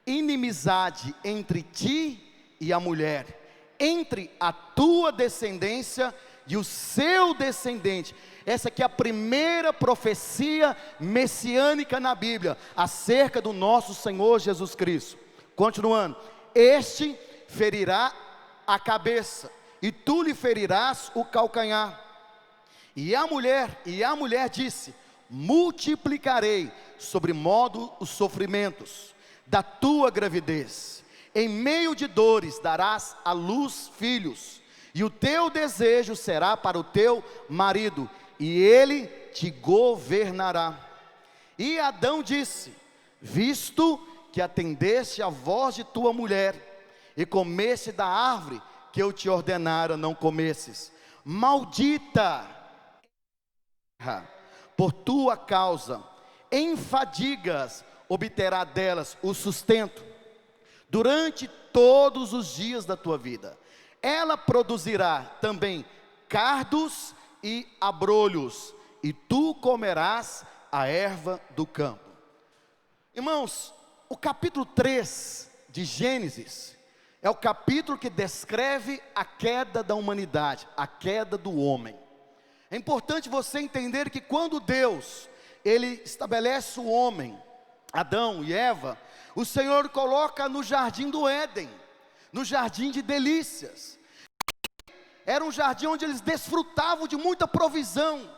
inimizade entre ti e a mulher, entre a tua descendência e o seu descendente. Essa aqui é a primeira profecia messiânica na Bíblia, acerca do nosso Senhor Jesus Cristo. Continuando, este ferirá a cabeça, e tu lhe ferirás o calcanhar. E a mulher disse: multiplicarei sobremodo os sofrimentos da tua gravidez, em meio de dores darás à luz filhos, e o teu desejo será para o teu marido, e ele te governará. E Adão disse: visto que atendeste à voz de tua mulher, e comeste da árvore que eu te ordenara não comesses, maldita por tua causa, em fadigas obterá delas o sustento, durante todos os dias da tua vida. Ela produzirá também cardos e abrolhos, e tu comerás a erva do campo. Irmãos, o capítulo 3 de Gênesis é o capítulo que descreve a queda da humanidade, a queda do homem. É importante você entender que quando Deus, Ele estabelece o homem, Adão e Eva, o Senhor coloca no jardim do Éden, no jardim de delícias. Era um jardim onde eles desfrutavam de muita provisão.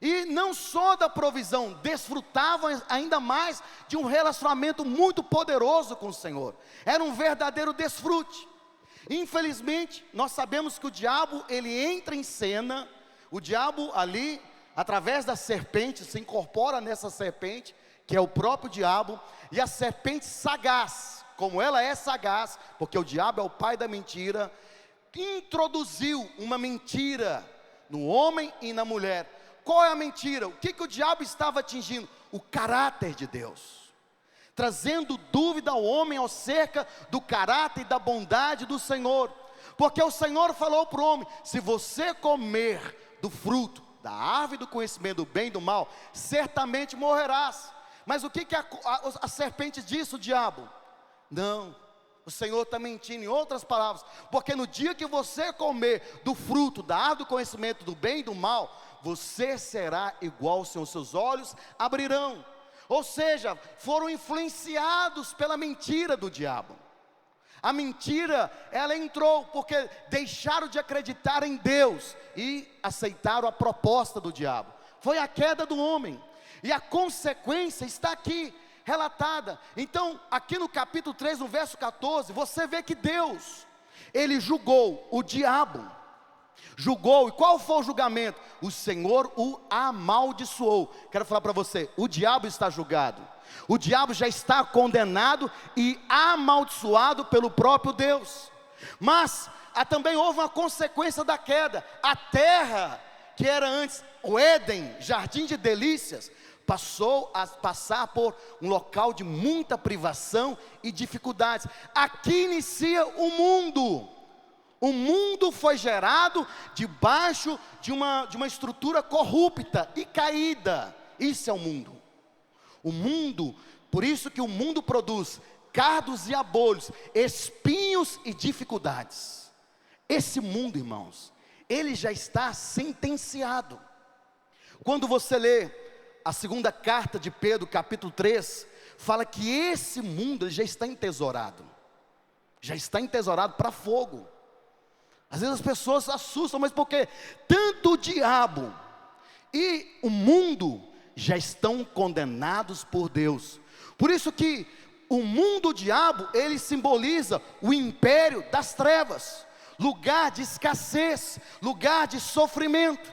E não só da provisão, desfrutavam ainda mais de um relacionamento muito poderoso com o Senhor. Era um verdadeiro desfrute. Infelizmente, nós sabemos que o diabo, ele entra em cena. O diabo ali, através da serpente, se incorpora nessa serpente, que é o próprio diabo. E a serpente sagaz, como ela é sagaz, porque o diabo é o pai da mentira, introduziu uma mentira no homem e na mulher. Qual é a mentira? O que o diabo estava atingindo? O caráter de Deus, trazendo dúvida ao homem acerca do caráter e da bondade do Senhor. Porque o Senhor falou para o homem: se você comer do fruto da árvore do conhecimento do bem e do mal, certamente morrerás. Mas o que a serpente disse, o diabo? Não, o Senhor está mentindo. Em outras palavras, porque no dia que você comer do fruto da árvore do conhecimento do bem e do mal, você será igual ao Senhor, seus olhos abrirão. Ou seja, foram influenciados pela mentira do diabo. A mentira, ela entrou porque deixaram de acreditar em Deus e aceitaram a proposta do diabo. Foi a queda do homem, e a consequência está aqui relatada. Então, aqui no capítulo 3, no verso 14, você vê que Deus, Ele julgou o diabo. Julgou, e qual foi o julgamento? O Senhor o amaldiçoou. Quero falar para você, o diabo está julgado. O diabo já está condenado e amaldiçoado pelo próprio Deus. Mas também houve uma consequência da queda. A terra, que era antes o Éden, jardim de delícias, passou a passar por um local de muita privação e dificuldades. Aqui inicia o mundo. O mundo foi gerado debaixo de uma estrutura corrupta e caída. Isso é o mundo. O mundo, por isso que o mundo produz cardos e abrolhos, espinhos e dificuldades. Esse mundo, irmãos, ele já está sentenciado. Quando você lê a segunda carta de Pedro, capítulo 3, fala que esse mundo já está entesourado. Já está entesourado para fogo. Às vezes as pessoas se assustam, mas por quê? Tanto o diabo e o mundo já estão condenados por Deus. Por isso que o mundo, o diabo, ele simboliza o império das trevas, lugar de escassez, lugar de sofrimento.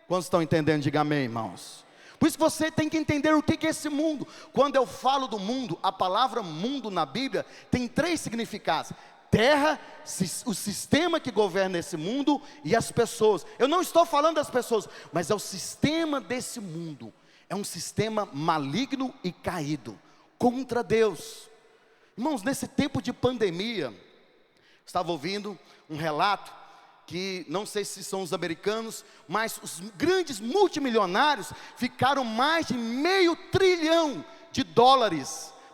Quantos estão entendendo? Diga amém, irmãos. Por isso que você tem que entender o que é esse mundo. Quando eu falo do mundo, a palavra mundo na Bíblia tem 3 significados: terra, o sistema que governa esse mundo, e as pessoas. Eu não estou falando das pessoas, mas é o sistema desse mundo. É um sistema maligno e caído, contra Deus. Irmãos, nesse tempo de pandemia, estava ouvindo um relato que não sei se são os americanos, mas os grandes multimilionários ficaram mais de $500 bilhão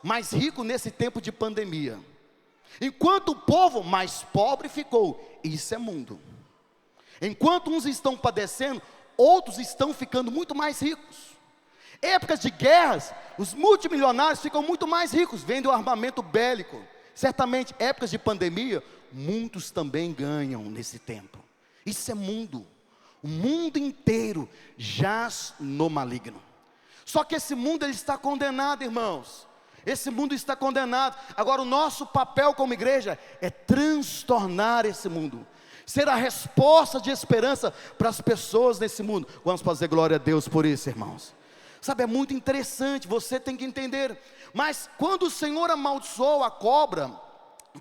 mais rico nesse tempo de pandemia, enquanto o povo mais pobre ficou. Isso é mundo. Enquanto uns estão padecendo, outros estão ficando muito mais ricos. Épocas de guerras, os multimilionários ficam muito mais ricos, vendo o armamento bélico. Certamente, épocas de pandemia, muitos também ganham nesse tempo. Isso é mundo. O mundo inteiro jaz no maligno. Só que esse mundo ele está condenado, irmãos. Esse mundo está condenado. Agora o nosso papel como igreja é transtornar esse mundo, ser a resposta de esperança para as pessoas nesse mundo. Vamos fazer glória a Deus por isso, irmãos. Sabe, é muito interessante, você tem que entender. Mas quando o Senhor amaldiçoou a cobra,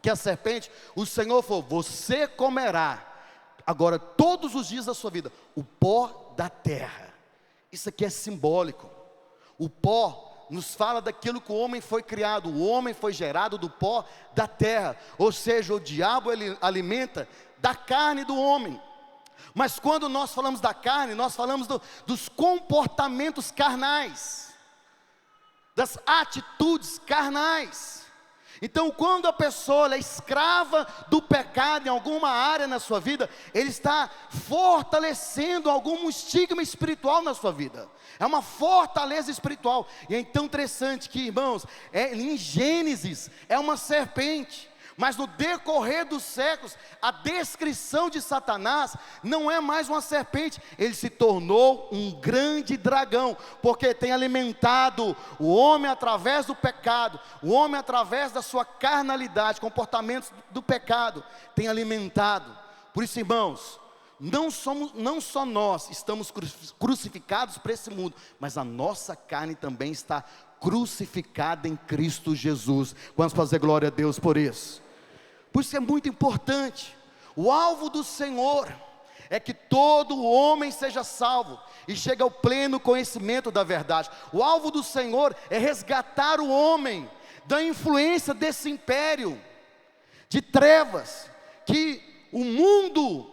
que é a serpente, o Senhor falou: você comerá agora todos os dias da sua vida o pó da terra. Isso aqui é simbólico. O pó nos fala daquilo que o homem foi criado. O homem foi gerado do pó da terra. Ou seja, o diabo ele alimenta da carne do homem. Mas quando nós falamos da carne, nós falamos dos comportamentos carnais, das atitudes carnais. Então, quando a pessoa é escrava do pecado em alguma área na sua vida, ele está fortalecendo algum estigma espiritual na sua vida. É uma fortaleza espiritual. E é tão interessante que, irmãos, em Gênesis é uma serpente. Mas no decorrer dos séculos, a descrição de Satanás não é mais uma serpente, ele se tornou um grande dragão, porque tem alimentado o homem através do pecado, o homem através da sua carnalidade, comportamentos do pecado, tem alimentado. Por isso, irmãos, não só nós estamos crucificados para esse mundo, mas a nossa carne também está crucificada em Cristo Jesus. Vamos fazer glória a Deus por isso. Por isso é muito importante. O alvo do Senhor é que todo homem seja salvo e chegue ao pleno conhecimento da verdade. O alvo do Senhor é resgatar o homem da influência desse império de trevas, que o mundo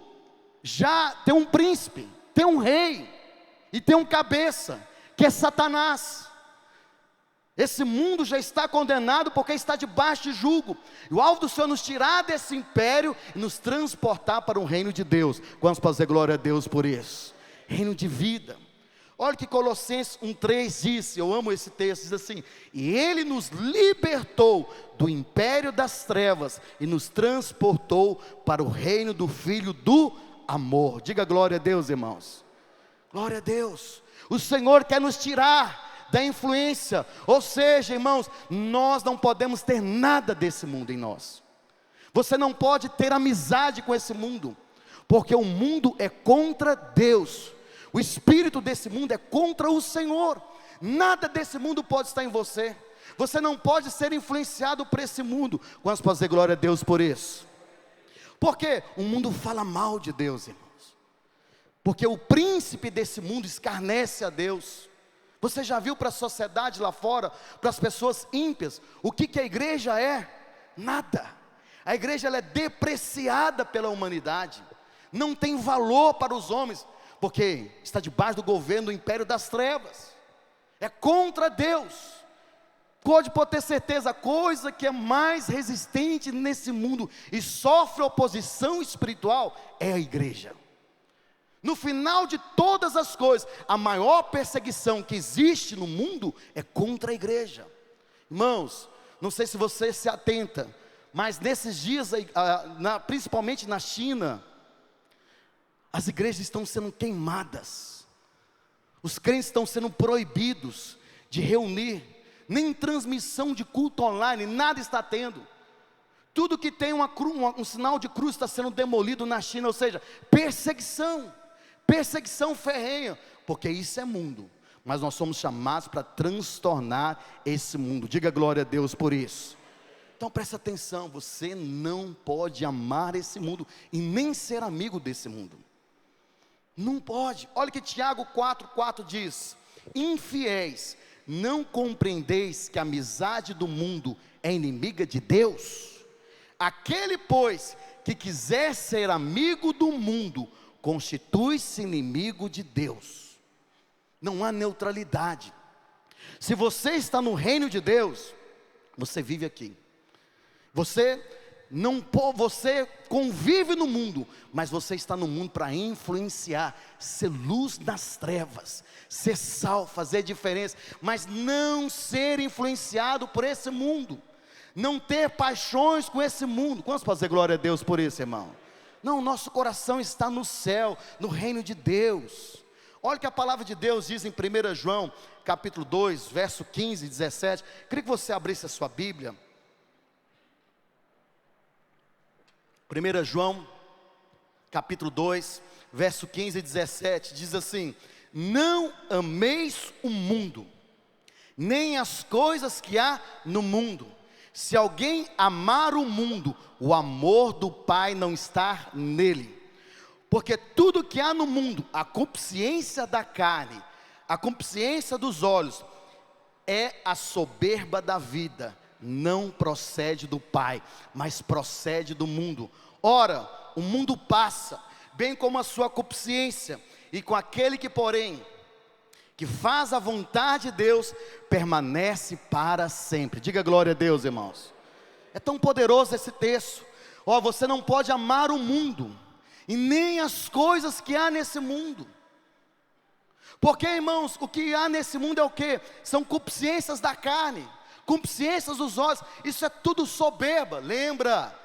já tem um príncipe, tem um rei e tem um cabeça, que é Satanás. Esse mundo já está condenado porque está debaixo de jugo. E o alvo do Senhor é nos tirar desse império e nos transportar para o reino de Deus. Vamos fazer glória a Deus por isso. Reino de vida. Olha o que Colossenses 1:3 diz, eu amo esse texto, diz assim: e Ele nos libertou do império das trevas e nos transportou para o reino do Filho do amor. Diga glória a Deus, irmãos. Glória a Deus. O Senhor quer nos tirar da influência, ou seja, irmãos, nós não podemos ter nada desse mundo em nós. Você não pode ter amizade com esse mundo, porque o mundo é contra Deus. O espírito desse mundo é contra o Senhor. Nada desse mundo pode estar em você. Você não pode ser influenciado por esse mundo. Vamos fazer glória a Deus por isso. Porque o mundo fala mal de Deus, irmãos. Porque o príncipe desse mundo escarnece a Deus. Você já viu para a sociedade lá fora, para as pessoas ímpias, o que a igreja é? Nada. A igreja ela é depreciada pela humanidade, não tem valor para os homens, porque está debaixo do governo do império das trevas, é contra Deus. Pode ter certeza, a coisa que é mais resistente nesse mundo e sofre oposição espiritual é a igreja. No final de todas as coisas, a maior perseguição que existe no mundo é contra a igreja. Irmãos, não sei se você se atenta, mas nesses dias, principalmente na China, as igrejas estão sendo queimadas. Os crentes estão sendo proibidos de reunir, nem transmissão de culto online, nada está tendo. Tudo que tem um sinal de cruz está sendo demolido na China, ou seja, perseguição ferrenha, porque isso é mundo, mas nós somos chamados para transtornar esse mundo. Diga glória a Deus por isso. Então presta atenção, você não pode amar esse mundo e nem ser amigo desse mundo. Não pode. Olha que Tiago 4:4 diz: infiéis, não compreendeis que a amizade do mundo é inimiga de Deus? Aquele, pois, que quiser ser amigo do mundo, constitui-se inimigo de Deus. Não há neutralidade. Se você está no reino de Deus, você vive aqui. Você convive no mundo, mas você está no mundo para influenciar, ser luz nas trevas, ser sal, fazer diferença, mas não ser influenciado por esse mundo, não ter paixões com esse mundo. Quantos podem dizer glória a Deus por isso, irmão? Não, nosso coração está no céu, no reino de Deus. Olha o que a palavra de Deus diz em 1 João, capítulo 2, verso 15 e 17. Queria que você abrisse a sua Bíblia. 1 João, capítulo 2, verso 15 e 17, diz assim: não ameis o mundo, nem as coisas que há no mundo. Se alguém amar o mundo, o amor do Pai não está nele. Porque tudo que há no mundo, a concupiscência da carne, a concupiscência dos olhos, é a soberba da vida, não procede do Pai, mas procede do mundo. Ora, o mundo passa, bem como a sua concupiscência, e com aquele que, porém, que faz a vontade de Deus, permanece para sempre. Diga glória a Deus, irmãos. É tão poderoso esse texto. Você não pode amar o mundo, e nem as coisas que há nesse mundo. Porque, irmãos, o que há nesse mundo é o quê? São concupiscências da carne, concupiscências dos olhos. Isso é tudo soberba. Lembra?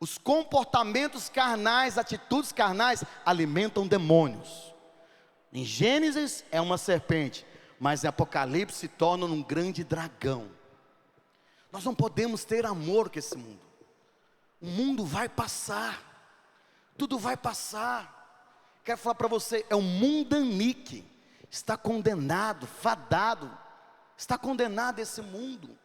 Os comportamentos carnais, atitudes carnais, alimentam demônios. Em Gênesis é uma serpente, mas em Apocalipse se torna um grande dragão. Nós não podemos ter amor com esse mundo. O mundo vai passar, tudo vai passar. Quero falar para você, é um mundanique, está condenado, fadado, está condenado esse mundo,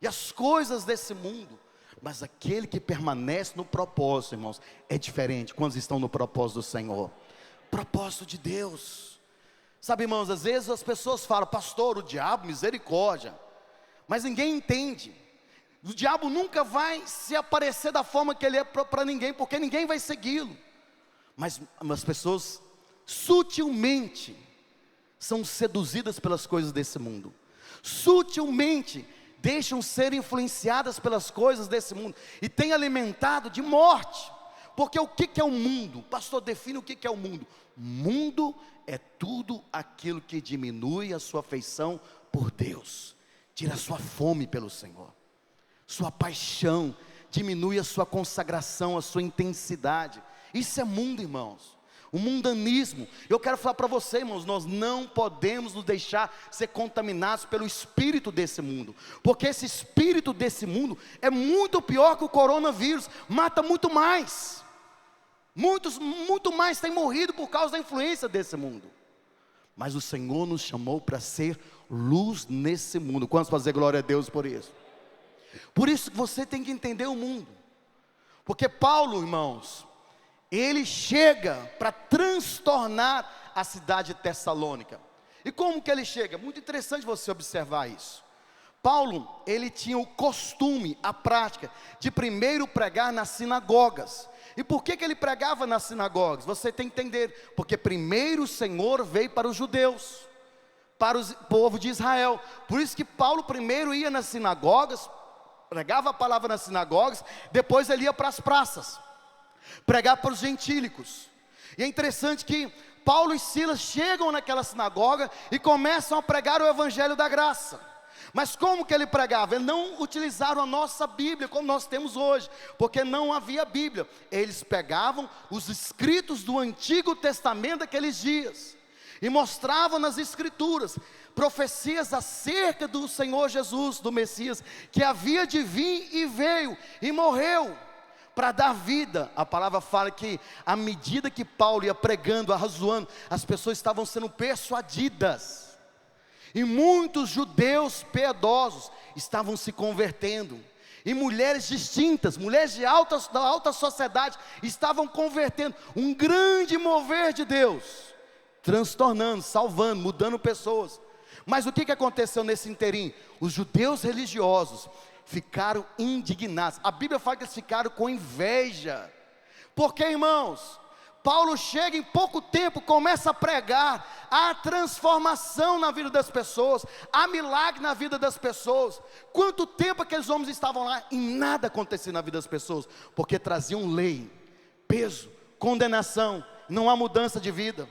e as coisas desse mundo. Mas aquele que permanece no propósito, irmãos, é diferente. Quantos estão no propósito do Senhor? Propósito de Deus. Sabe, irmãos, às vezes as pessoas falam: pastor, o diabo, misericórdia. Mas ninguém entende. O diabo nunca vai se aparecer da forma que ele é para ninguém, porque ninguém vai segui-lo. Mas as pessoas sutilmente são seduzidas pelas coisas desse mundo, sutilmente deixam ser influenciadas pelas coisas desse mundo, e têm alimentado de morte. Porque o que é o mundo? Pastor, define o que é o mundo. Mundo é tudo aquilo que diminui a sua afeição por Deus, tira a sua fome pelo Senhor, sua paixão, diminui a sua consagração, a sua intensidade. Isso é mundo, irmãos. O mundanismo. Eu quero falar para você, irmãos, nós não podemos nos deixar ser contaminados pelo espírito desse mundo, porque esse espírito desse mundo é muito pior que o coronavírus, mata muito mais. Muito mais têm morrido por causa da influência desse mundo. Mas o Senhor nos chamou para ser luz nesse mundo. Quantos fazer glória a Deus por isso? Por isso que você tem que entender o mundo. Porque Paulo, irmãos, ele chega para transtornar a cidade de Tessalônica. E como que ele chega? Muito interessante você observar isso. Paulo, ele tinha o costume, a prática, de primeiro pregar nas sinagogas. E por que ele pregava nas sinagogas? Você tem que entender, porque primeiro o Senhor veio para os judeus, para o povo de Israel. Por isso que Paulo primeiro ia nas sinagogas, pregava a palavra nas sinagogas, depois ele ia para as praças, pregar para os gentílicos. E é interessante que Paulo e Silas chegam naquela sinagoga e começam a pregar o evangelho da graça. Mas como que ele pregava? Eles não utilizaram a nossa Bíblia como nós temos hoje, porque não havia Bíblia. Eles pegavam os escritos do Antigo Testamento daqueles dias e mostravam nas Escrituras profecias acerca do Senhor Jesus, do Messias, que havia de vir e veio e morreu para dar vida. A palavra fala que à medida que Paulo ia pregando, arrazoando, as pessoas estavam sendo persuadidas. E muitos judeus piedosos estavam se convertendo. E mulheres distintas, mulheres da alta sociedade, estavam convertendo. Um grande mover de Deus, transtornando, salvando, mudando pessoas. Mas o que aconteceu nesse inteirinho? Os judeus religiosos ficaram indignados. A Bíblia fala que eles ficaram com inveja. Porque, irmãos, Paulo chega em pouco tempo, começa a pregar a transformação na vida das pessoas, a milagre na vida das pessoas. Quanto tempo aqueles homens estavam lá e nada acontecia na vida das pessoas? Porque traziam lei, peso, condenação, não há mudança de vida.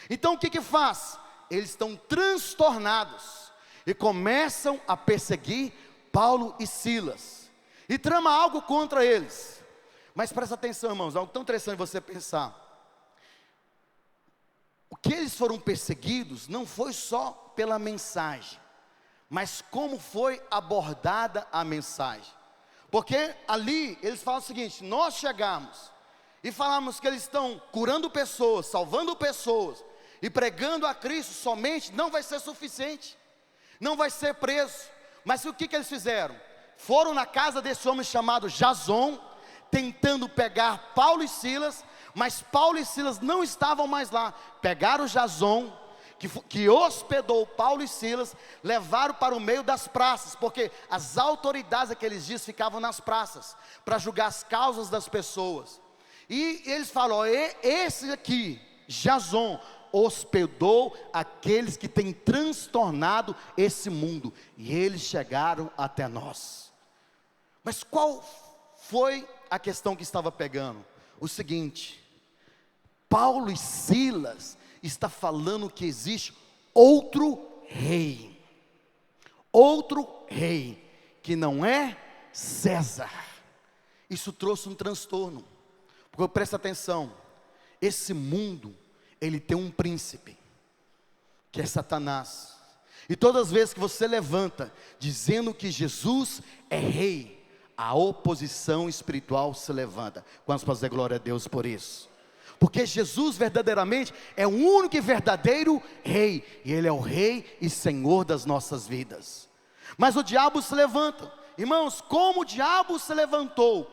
Então o que faz? Eles estão transtornados e começam a perseguir Paulo e Silas, e trama algo contra eles. Mas presta atenção, irmãos, algo tão interessante você pensar. O que eles foram perseguidos não foi só pela mensagem, mas como foi abordada a mensagem. Porque ali eles falam o seguinte: nós chegamos e falamos que eles estão curando pessoas, salvando pessoas e pregando a Cristo somente, não vai ser suficiente, não vai ser preso. Mas o que eles fizeram? Foram na casa desse homem chamado Jason, tentando pegar Paulo e Silas, mas Paulo e Silas não estavam mais lá. Pegaram Jason, que hospedou Paulo e Silas, levaram para o meio das praças, porque as autoridades daqueles dias ficavam nas praças, para julgar as causas das pessoas. E eles falam: ó, esse aqui, Jason, hospedou aqueles que têm transtornado esse mundo, e eles chegaram até nós. Mas qual foi a questão que estava pegando? O seguinte: Paulo e Silas está falando que existe outro rei, que não é César. Isso trouxe um transtorno, porque presta atenção, esse mundo, ele tem um príncipe, que é Satanás, e todas as vezes que você levanta, dizendo que Jesus é rei, a oposição espiritual se levanta. Quantos podem dizer glória a Deus por isso? Porque Jesus verdadeiramente é o único e verdadeiro rei, e Ele é o rei e Senhor das nossas vidas. Mas o diabo se levanta, irmãos, como o diabo se levantou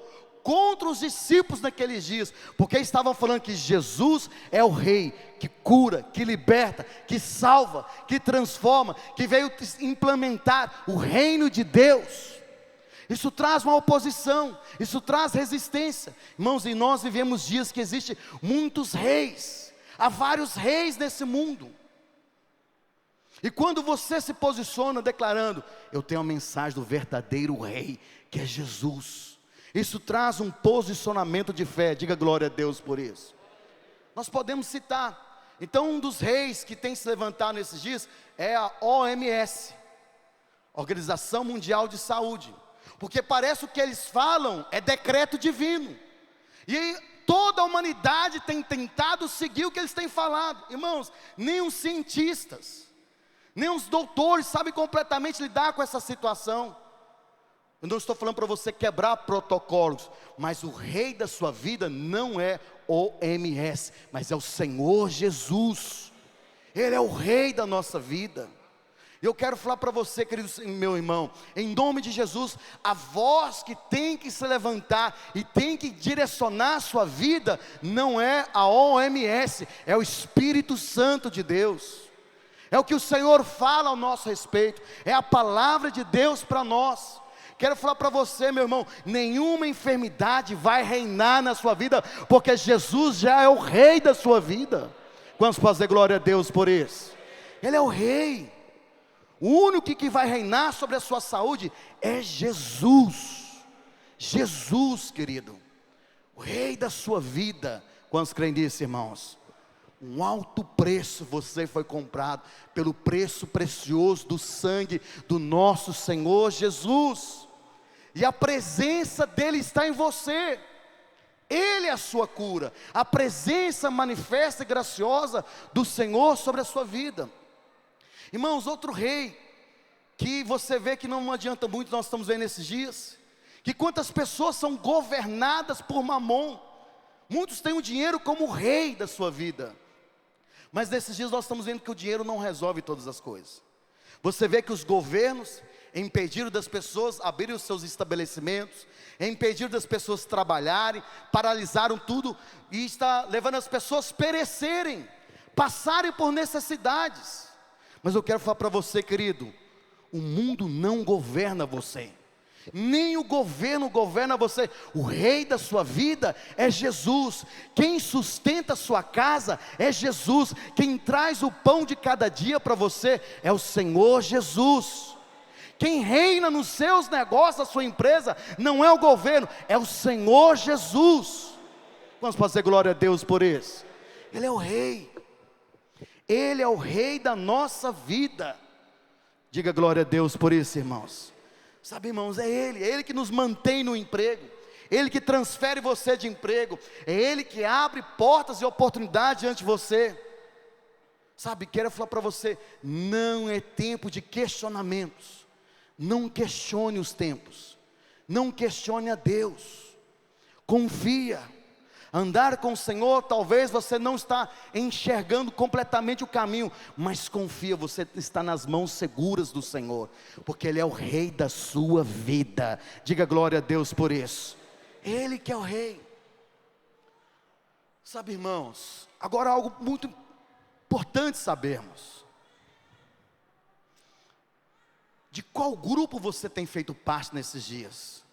contra os discípulos naqueles dias, porque estavam falando que Jesus é o rei, que cura, que liberta, que salva, que transforma, que veio implementar o reino de Deus. Isso traz uma oposição, isso traz resistência, irmãos. E nós vivemos dias que existem muitos reis, há vários reis nesse mundo. E quando você se posiciona declarando: eu tenho a mensagem do verdadeiro rei, que é Jesus, isso traz um posicionamento de fé. Diga glória a Deus por isso. Nós podemos citar, então, um dos reis que tem se levantado nesses dias é a OMS, Organização Mundial de Saúde. Porque parece o que eles falam é decreto divino, e toda a humanidade tem tentado seguir o que eles têm falado. Irmãos, nem os cientistas, nem os doutores sabem completamente lidar com essa situação. Eu não estou falando para você quebrar protocolos, mas o rei da sua vida não é OMS, mas é o Senhor Jesus. Ele é o rei da nossa vida. Eu quero falar para você, querido meu irmão, em nome de Jesus, a voz que tem que se levantar e tem que direcionar a sua vida não é a OMS, é o Espírito Santo de Deus. É o que o Senhor fala ao nosso respeito, é a palavra de Deus para nós. Quero falar para você, meu irmão, nenhuma enfermidade vai reinar na sua vida, porque Jesus já é o rei da sua vida. Quantos podem dizer glória a Deus por isso? Ele é o rei. O único que vai reinar sobre a sua saúde é Jesus. Jesus, querido, o rei da sua vida. Quantos creem nisso, irmãos? Um alto preço você foi comprado, pelo preço precioso do sangue do nosso Senhor Jesus. E a presença dele está em você. Ele é a sua cura. A presença manifesta e graciosa do Senhor sobre a sua vida. Irmãos, outro rei, que você vê que não adianta muito, nós estamos vendo nesses dias, que quantas pessoas são governadas por Mamon. Muitos têm o dinheiro como rei da sua vida, mas nesses dias nós estamos vendo que o dinheiro não resolve todas as coisas. Você vê que os governos impediram das pessoas abrirem os seus estabelecimentos, impediram das pessoas trabalharem, paralisaram tudo, e está levando as pessoas a perecerem, passarem por necessidades. Mas eu quero falar para você, querido, o mundo não governa você. Nem o governo governa você. O rei da sua vida é Jesus. Quem sustenta a sua casa é Jesus. Quem traz o pão de cada dia para você é o Senhor Jesus. Quem reina nos seus negócios, a sua empresa, não é o governo, é o Senhor Jesus. Vamos fazer glória a Deus por isso. Ele é o rei. Ele é o rei da nossa vida. Diga glória a Deus por isso, irmãos. Sabe, irmãos, é Ele que nos mantém no emprego, Ele que transfere você de emprego, é Ele que abre portas e oportunidades diante de você. Sabe, quero falar para você, não é tempo de questionamentos, não questione os tempos, não questione a Deus, confia. Andar com o Senhor, talvez você não está enxergando completamente o caminho, mas confia, você está nas mãos seguras do Senhor, porque Ele é o rei da sua vida. Diga glória a Deus por isso. Ele que é o rei. Sabe, irmãos, agora algo muito importante sabermos. De qual grupo você tem feito parte nesses dias?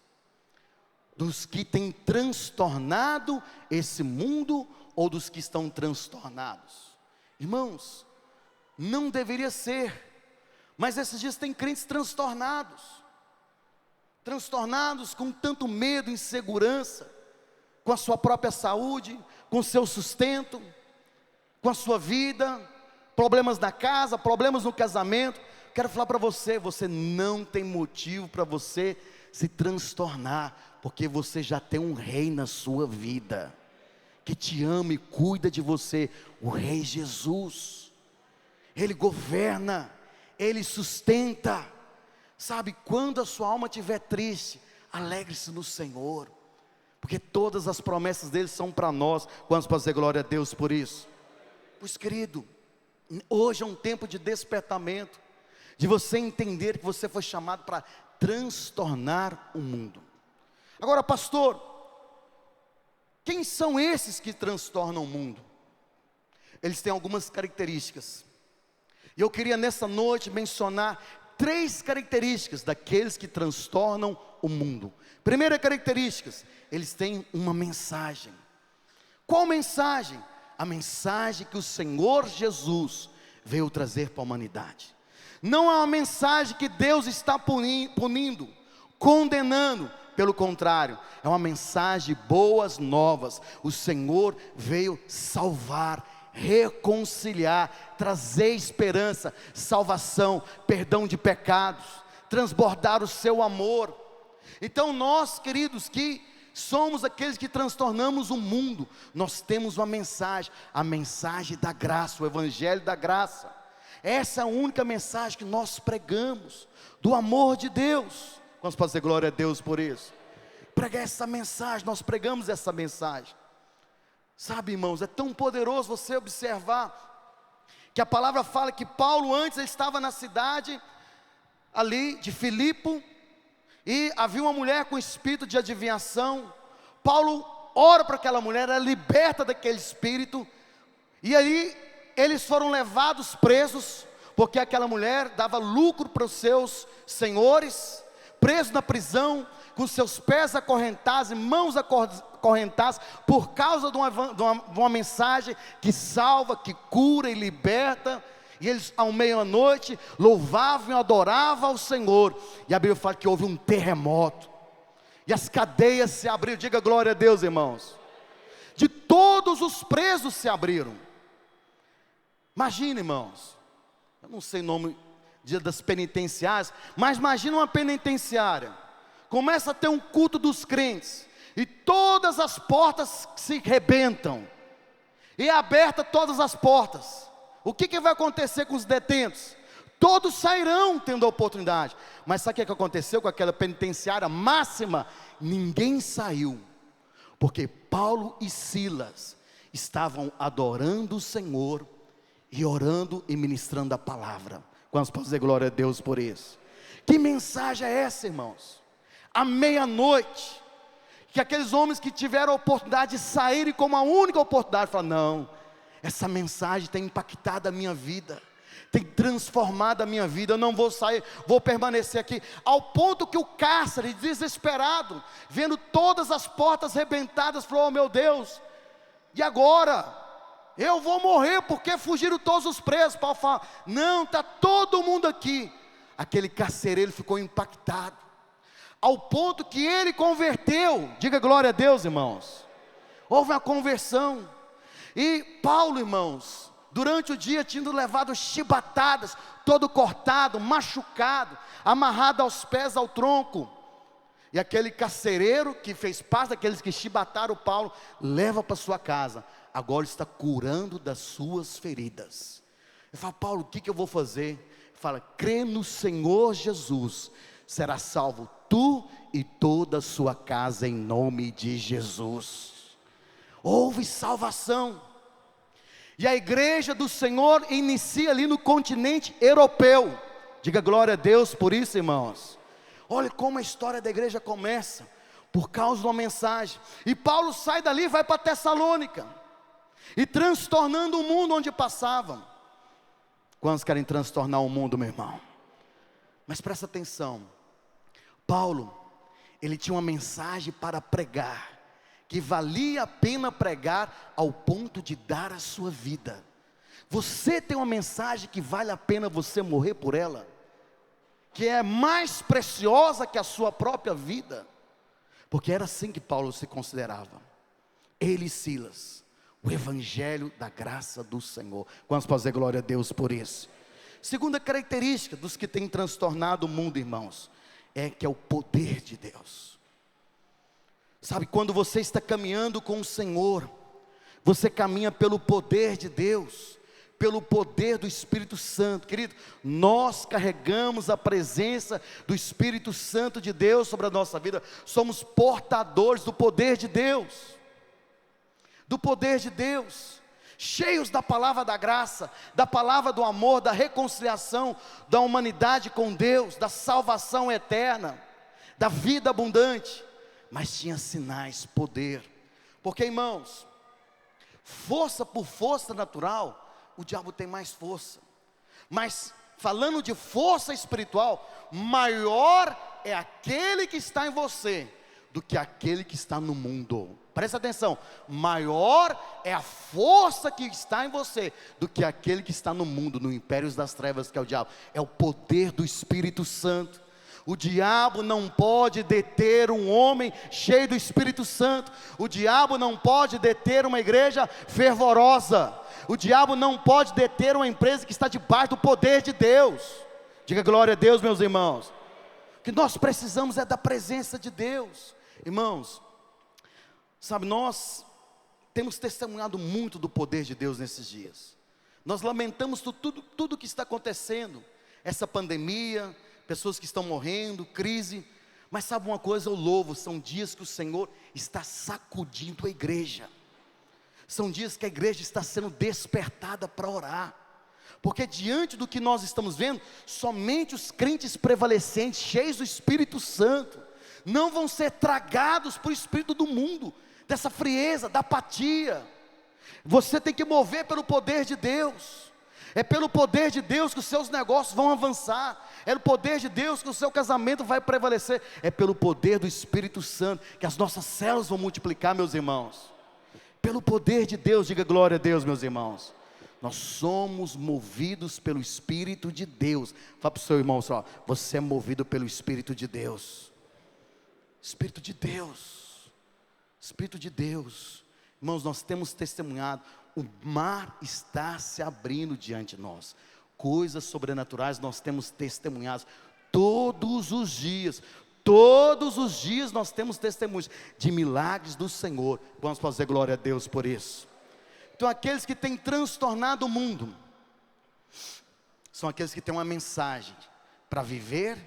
Dos que têm transtornado esse mundo ou dos que estão transtornados? Irmãos, não deveria ser, mas esses dias tem crentes transtornados com tanto medo, insegurança, com a sua própria saúde, com o seu sustento, com a sua vida, problemas na casa, problemas no casamento. Quero falar para você, você não tem motivo para você se transtornar, porque você já tem um rei na sua vida, que te ama e cuida de você, o rei Jesus. Ele governa, Ele sustenta. Sabe, quando a sua alma estiver triste, alegre-se no Senhor, porque todas as promessas dele são para nós. Vamos fazer glória a Deus por isso. Pois querido, hoje é um tempo de despertamento, de você entender que você foi chamado para transtornar o mundo. Agora, pastor, quem são esses que transtornam o mundo? Eles têm algumas características, e eu queria nessa noite mencionar 3 características daqueles que transtornam o mundo. Primeira característica, eles têm uma mensagem. Qual mensagem? A mensagem que o Senhor Jesus veio trazer para a humanidade. Não é uma mensagem que Deus está punindo, condenando. Pelo contrário, é uma mensagem boas novas. O Senhor veio salvar, reconciliar, trazer esperança, salvação, perdão de pecados, transbordar o seu amor. Então nós, queridos, que somos aqueles que transtornamos o mundo, nós temos uma mensagem, a mensagem da graça, o evangelho da graça. Essa é a única mensagem que nós pregamos, do amor de Deus. Vamos fazer glória a Deus por isso. Pregar essa mensagem, nós pregamos essa mensagem. Sabe, irmãos, é tão poderoso você observar que a palavra fala que Paulo antes ele estava na cidade ali de Filipe, e havia uma mulher com espírito de adivinhação. Paulo ora para aquela mulher, ela é liberta daquele espírito, e aí eles foram levados presos, porque aquela mulher dava lucro para os seus senhores, preso na prisão, com seus pés acorrentados e mãos acorrentadas, por causa de uma mensagem que salva, que cura e liberta. E eles ao meia-noite louvavam e adoravam ao Senhor, e a Bíblia fala que houve um terremoto, e as cadeias se abriram. Diga glória a Deus, irmãos. De todos os presos se abriram. Imagina, irmãos, eu não sei o nome das penitenciárias, mas imagina uma penitenciária, começa a ter um culto dos crentes, e todas as portas se rebentam, e é aberta todas as portas. O que vai acontecer com os detentos? Todos sairão tendo a oportunidade. Mas sabe o que aconteceu com aquela penitenciária máxima? Ninguém saiu, porque Paulo e Silas estavam adorando o Senhor, e orando e ministrando a palavra. Vamos fazer glória a Deus por isso. Que mensagem é essa, irmãos? À meia-noite, que aqueles homens que tiveram a oportunidade de saírem como a única oportunidade, falaram: não, essa mensagem tem impactado a minha vida, tem transformado a minha vida. Eu não vou sair, vou permanecer aqui. Ao ponto que o cárcere, desesperado, vendo todas as portas rebentadas, falou: oh meu Deus, e agora? Eu vou morrer porque fugiram todos os presos. Paulo fala: não, está todo mundo aqui. Aquele carcereiro ficou impactado, ao ponto que ele converteu. Diga glória a Deus, irmãos. Houve uma conversão. E Paulo, irmãos, durante o dia tinha levado chibatadas, todo cortado, machucado, amarrado aos pés, ao tronco. E aquele carcereiro, que fez parte daqueles que chibataram Paulo, leva para sua casa. Agora está curando das suas feridas. Ele fala: Paulo, o que eu vou fazer? Ele fala: crê no Senhor Jesus, será salvo tu e toda a sua casa, em nome de Jesus. Houve salvação. E a igreja do Senhor inicia ali no continente europeu. Diga glória a Deus por isso, irmãos. Olha como a história da igreja começa, por causa de uma mensagem. E Paulo sai dali e vai para Tessalônica, e transtornando o mundo onde passavam. Quantos querem transtornar o mundo, meu irmão? Mas presta atenção, Paulo, ele tinha uma mensagem para pregar, que valia a pena pregar ao ponto de dar a sua vida. Você tem uma mensagem que vale a pena você morrer por ela, que é mais preciosa que a sua própria vida, porque era assim que Paulo se considerava. Ele e Silas, o evangelho da graça do Senhor. Vamos fazer glória a Deus por isso. Segunda característica dos que têm transtornado o mundo, irmãos, é que é o poder de Deus. Sabe, quando você está caminhando com o Senhor, você caminha pelo poder de Deus, pelo poder do Espírito Santo. Querido, nós carregamos a presença do Espírito Santo de Deus sobre a nossa vida. Somos portadores do poder de Deus, do poder de Deus, cheios da palavra da graça, da palavra do amor, da reconciliação da humanidade com Deus, da salvação eterna, da vida abundante. Mas tinha sinais, poder. Porque, irmãos, força por força natural, o diabo tem mais força. Mas falando de força espiritual, maior é aquele que está em você do que aquele que está no mundo. Presta atenção, maior é a força que está em você do que aquele que está no mundo, no império das trevas, que é o diabo. É o poder do Espírito Santo. O diabo não pode deter um homem cheio do Espírito Santo. O diabo não pode deter uma igreja fervorosa. O diabo não pode deter uma empresa que está debaixo do poder de Deus. Diga glória a Deus, meus irmãos. O que nós precisamos é da presença de Deus. Irmãos, sabe, nós temos testemunhado muito do poder de Deus nesses dias. Nós lamentamos tudo o que está acontecendo, essa pandemia, pessoas que estão morrendo, crise. Mas sabe uma coisa, eu louvo, são dias que o Senhor está sacudindo a igreja. São dias que a igreja está sendo despertada para orar. Porque diante do que nós estamos vendo, somente os crentes prevalecentes, cheios do Espírito Santo, não vão ser tragados por espírito do mundo, dessa frieza, da apatia. Você tem que mover pelo poder de Deus. É pelo poder de Deus que os seus negócios vão avançar. É pelo poder de Deus que o seu casamento vai prevalecer. É pelo poder do Espírito Santo que as nossas células vão multiplicar, meus irmãos. Pelo poder de Deus, diga glória a Deus, meus irmãos. Nós somos movidos pelo Espírito de Deus. Fala para o seu irmão só: você é movido pelo Espírito de Deus. Espírito de Deus. Espírito de Deus. Irmãos, nós temos testemunhado. O mar está se abrindo diante de nós. Coisas sobrenaturais nós temos testemunhado todos os dias. Todos os dias nós temos testemunhos de milagres do Senhor. Vamos fazer glória a Deus por isso. Então aqueles que têm transtornado o mundo são aqueles que têm uma mensagem para viver,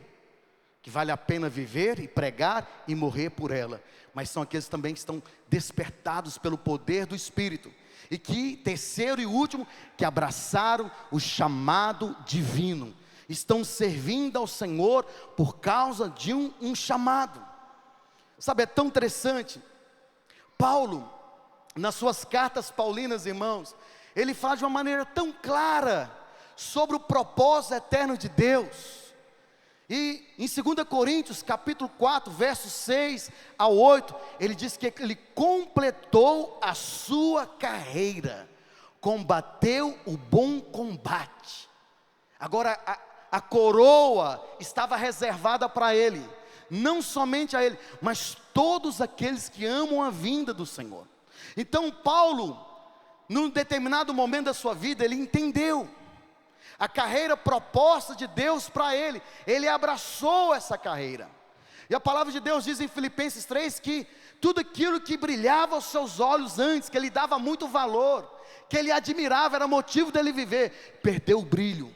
que vale a pena viver e pregar e morrer por ela. Mas são aqueles também que estão despertados pelo poder do Espírito. E que, terceiro e último, que abraçaram o chamado divino. Estão servindo ao Senhor por causa de um chamado. Sabe, é tão interessante. Paulo, nas suas cartas paulinas, irmãos, ele fala de uma maneira tão clara sobre o propósito eterno de Deus. E em 2 Coríntios, capítulo 4, versos 6 a 8, ele diz que ele completou a sua carreira, combateu o bom combate. Agora a coroa estava reservada para ele, não somente a ele, mas todos aqueles que amam a vinda do Senhor. Então Paulo, num determinado momento da sua vida, ele entendeu a carreira proposta de Deus para ele. Ele abraçou essa carreira. E a palavra de Deus diz em Filipenses 3 que tudo aquilo que brilhava aos seus olhos antes, que ele dava muito valor, que ele admirava, era motivo dele viver, perdeu o brilho.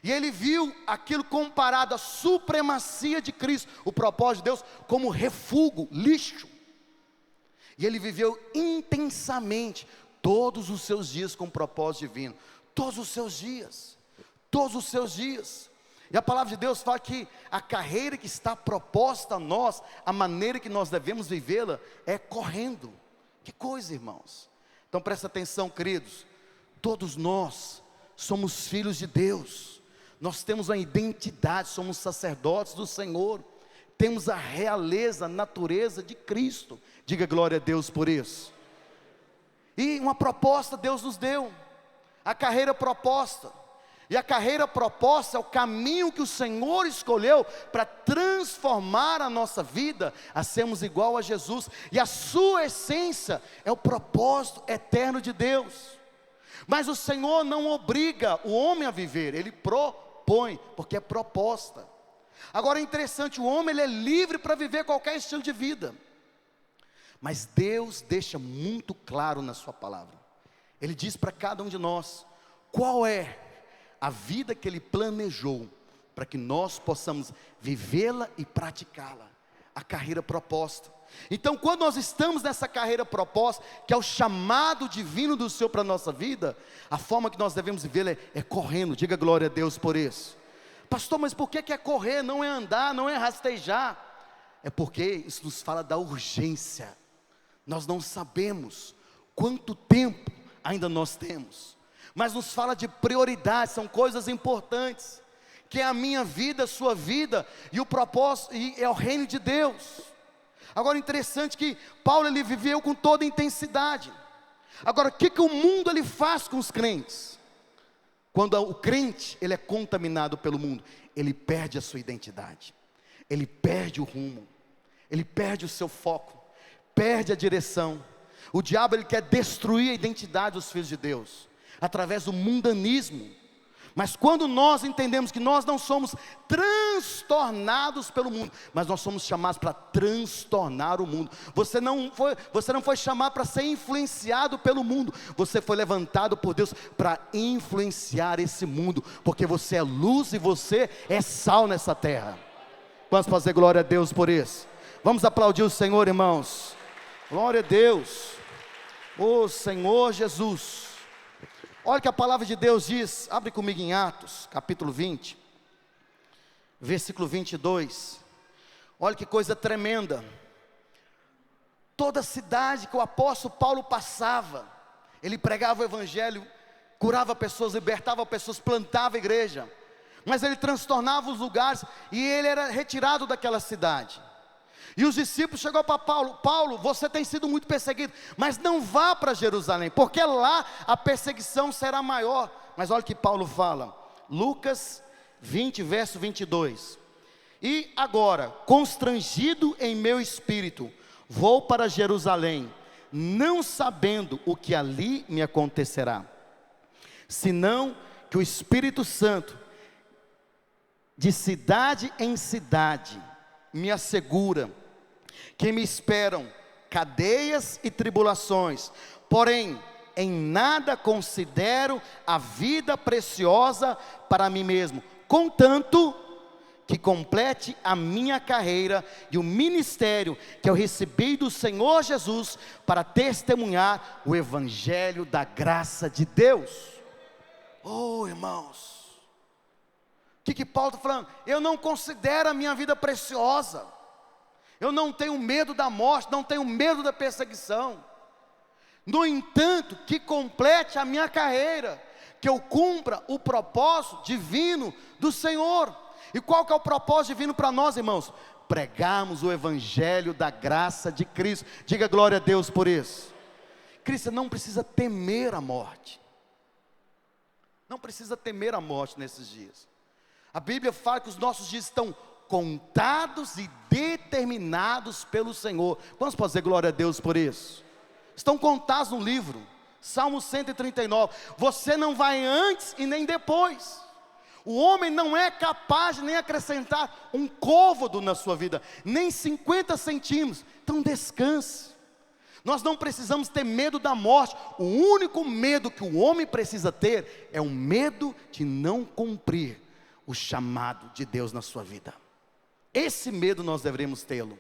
E ele viu aquilo comparado à supremacia de Cristo, o propósito de Deus, como refúgio, lixo. E ele viveu intensamente todos os seus dias com o propósito divino. Todos os seus dias, todos os seus dias. E a palavra de Deus fala que a carreira que está proposta a nós, a maneira que nós devemos vivê-la, é correndo. Que coisa, irmãos. Então presta atenção, queridos. Todos nós somos filhos de Deus. Nós temos uma identidade, somos sacerdotes do Senhor. Temos a realeza, a natureza de Cristo. Diga glória a Deus por isso. E uma proposta Deus nos deu. A carreira proposta. E a carreira proposta é o caminho que o Senhor escolheu para transformar a nossa vida a sermos igual a Jesus. E a sua essência é o propósito eterno de Deus. Mas o Senhor não obriga o homem a viver, Ele propõe, porque é proposta. Agora é interessante, o homem ele é livre para viver qualquer estilo de vida. Mas Deus deixa muito claro na sua palavra. Ele diz para cada um de nós qual é a vida que Ele planejou para que nós possamos vivê-la e praticá-la. A carreira proposta. Então quando nós estamos nessa carreira proposta, que é o chamado divino do Senhor para a nossa vida, a forma que nós devemos vivê-la é correndo. Diga glória a Deus por isso. Pastor, mas por que é correr? Não é andar, não é rastejar. É porque isso nos fala da urgência. Nós não sabemos quanto tempo ainda nós temos, mas nos fala de prioridade, são coisas importantes, que é a minha vida, a sua vida, e o propósito, e é o reino de Deus. Agora interessante que Paulo ele viveu com toda intensidade. Agora o que o mundo ele faz com os crentes? Quando o crente ele é contaminado pelo mundo, ele perde a sua identidade, ele perde o rumo, ele perde o seu foco, perde a direção. O diabo ele quer destruir a identidade dos filhos de Deus, através do mundanismo. Mas quando nós entendemos que nós não somos transtornados pelo mundo, mas nós somos chamados para transtornar o mundo. Você não foi chamado para ser influenciado pelo mundo. Você foi levantado por Deus para influenciar esse mundo, porque você é luz e você é sal nessa terra. Vamos fazer glória a Deus por isso. Vamos aplaudir o Senhor, irmãos. Glória a Deus. Ô Senhor Jesus. Olha o que a palavra de Deus diz. Abre comigo em Atos, capítulo 20, versículo 22. Olha que coisa tremenda. Toda a cidade que o apóstolo Paulo passava, ele pregava o evangelho, curava pessoas, libertava pessoas, plantava a igreja. Mas ele transtornava os lugares e ele era retirado daquela cidade. E os discípulos chegaram para Paulo: Paulo, você tem sido muito perseguido, mas não vá para Jerusalém, porque lá a perseguição será maior. Mas olha o que Paulo fala, Lucas 20, verso 22. E agora, constrangido em meu espírito, vou para Jerusalém, não sabendo o que ali me acontecerá, senão que o Espírito Santo, de cidade em cidade, me assegura que me esperam cadeias e tribulações, porém em nada considero a vida preciosa para mim mesmo, contanto que complete a minha carreira e o ministério que eu recebi do Senhor Jesus, para testemunhar o evangelho da graça de Deus. Oh irmãos, o que Paulo está falando? Eu não considero a minha vida preciosa, eu não tenho medo da morte, não tenho medo da perseguição. No entanto, que complete a minha carreira, que eu cumpra o propósito divino do Senhor. E qual que é o propósito divino para nós, irmãos? Pregarmos o evangelho da graça de Cristo. Diga glória a Deus por isso. Cristo não precisa temer a morte. Não precisa temer a morte nesses dias. A Bíblia fala que os nossos dias estão contados e determinados pelo Senhor. Vamos fazer glória a Deus por isso? Estão contados no livro, Salmo 139. Você não vai antes e nem depois. O homem não é capaz de nem acrescentar um côvado na sua vida, nem 50 centímetros. Então descanse. Nós não precisamos ter medo da morte. O único medo que o homem precisa ter é o medo de não cumprir o chamado de Deus na sua vida. Esse medo nós devemos tê-lo,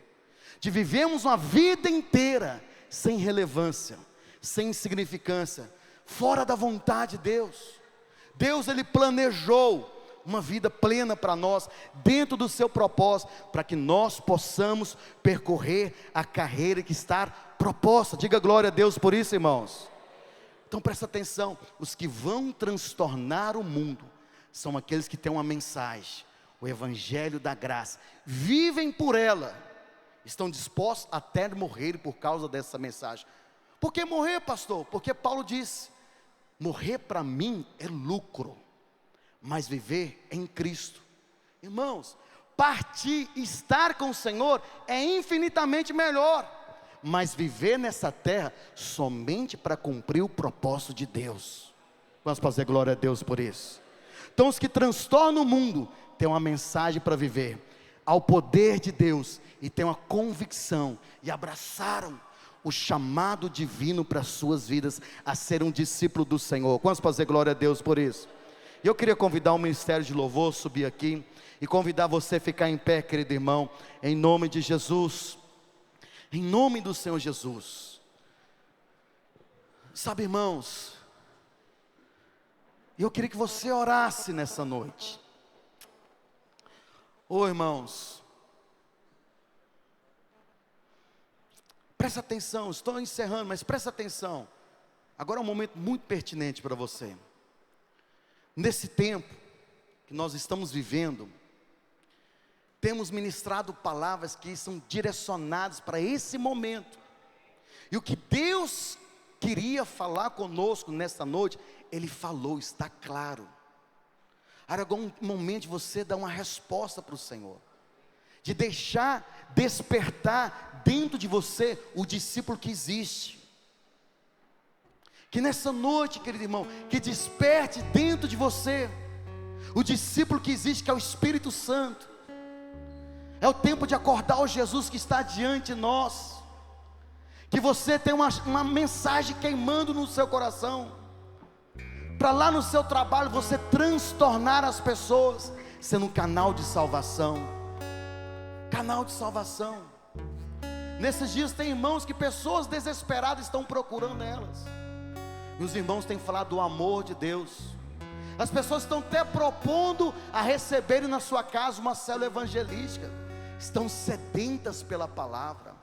de vivermos uma vida inteira sem relevância, sem insignificância, fora da vontade de Deus. Deus, Ele planejou uma vida plena para nós, dentro do seu propósito, para que nós possamos percorrer a carreira que está proposta. Diga glória a Deus por isso, irmãos. Então presta atenção, os que vão transtornar o mundo, são aqueles que têm uma mensagem, o evangelho da graça, vivem por ela, estão dispostos até a morrer por causa dessa mensagem. Por que morrer, pastor? Porque Paulo disse, morrer para mim é lucro, mas viver em Cristo. Irmãos, partir, estar com o Senhor é infinitamente melhor, mas viver nessa terra somente para cumprir o propósito de Deus. Vamos fazer glória a Deus por isso. Então os que transtornam o mundo têm uma mensagem para viver ao poder de Deus, e têm uma convicção, e abraçaram o chamado divino para as suas vidas, a ser um discípulo do Senhor. Vamos fazer glória a Deus por isso. Eu queria convidar o ministério de louvor, subir aqui, e convidar você a ficar em pé, querido irmão, em nome de Jesus, em nome do Senhor Jesus. Sabe, irmãos, eu queria que você orasse nessa noite. Irmãos, presta atenção, estou encerrando, mas presta atenção. Agora é um momento muito pertinente para você. Nesse tempo que nós estamos vivendo, temos ministrado palavras que são direcionadas para esse momento. E o que Deus queria falar conosco nesta noite, Ele falou, está claro. Agora é um momento de você dar uma resposta para o Senhor, de deixar despertar dentro de você o discípulo que existe. Que nessa noite, querido irmão, que desperte dentro de você o discípulo que existe, que é o Espírito Santo. É o tempo de acordar o Jesus que está diante de nós. Que você tenha uma mensagem queimando no seu coração, para lá no seu trabalho você transtornar as pessoas, sendo um canal de salvação. Canal de salvação. Nesses dias tem irmãos que pessoas desesperadas estão procurando elas, e os irmãos têm falado do amor de Deus. As pessoas estão até propondo a receberem na sua casa uma célula evangelística, estão sedentas pela palavra.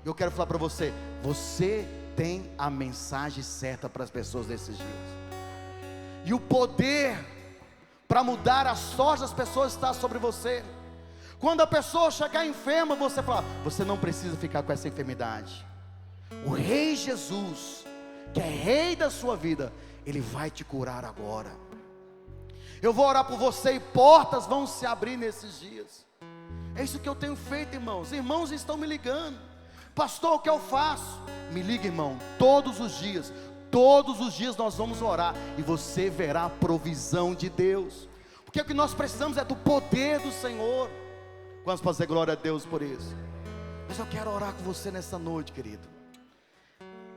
Eu quero falar para você, você tem a mensagem certa para as pessoas desses dias. E o poder para mudar a sorte das pessoas está sobre você. Quando a pessoa chegar enferma, você fala, você não precisa ficar com essa enfermidade. O Rei Jesus, que é Rei da sua vida, Ele vai te curar agora. Eu vou orar por você e portas vão se abrir nesses dias. É isso que eu tenho feito, irmãos. Irmãos estão me ligando, pastor, o que eu faço? Me liga, irmão, todos os dias nós vamos orar, e você verá a provisão de Deus, porque o que nós precisamos é do poder do Senhor. Vamos fazer glória a Deus por isso. Mas eu quero orar com você nessa noite, querido.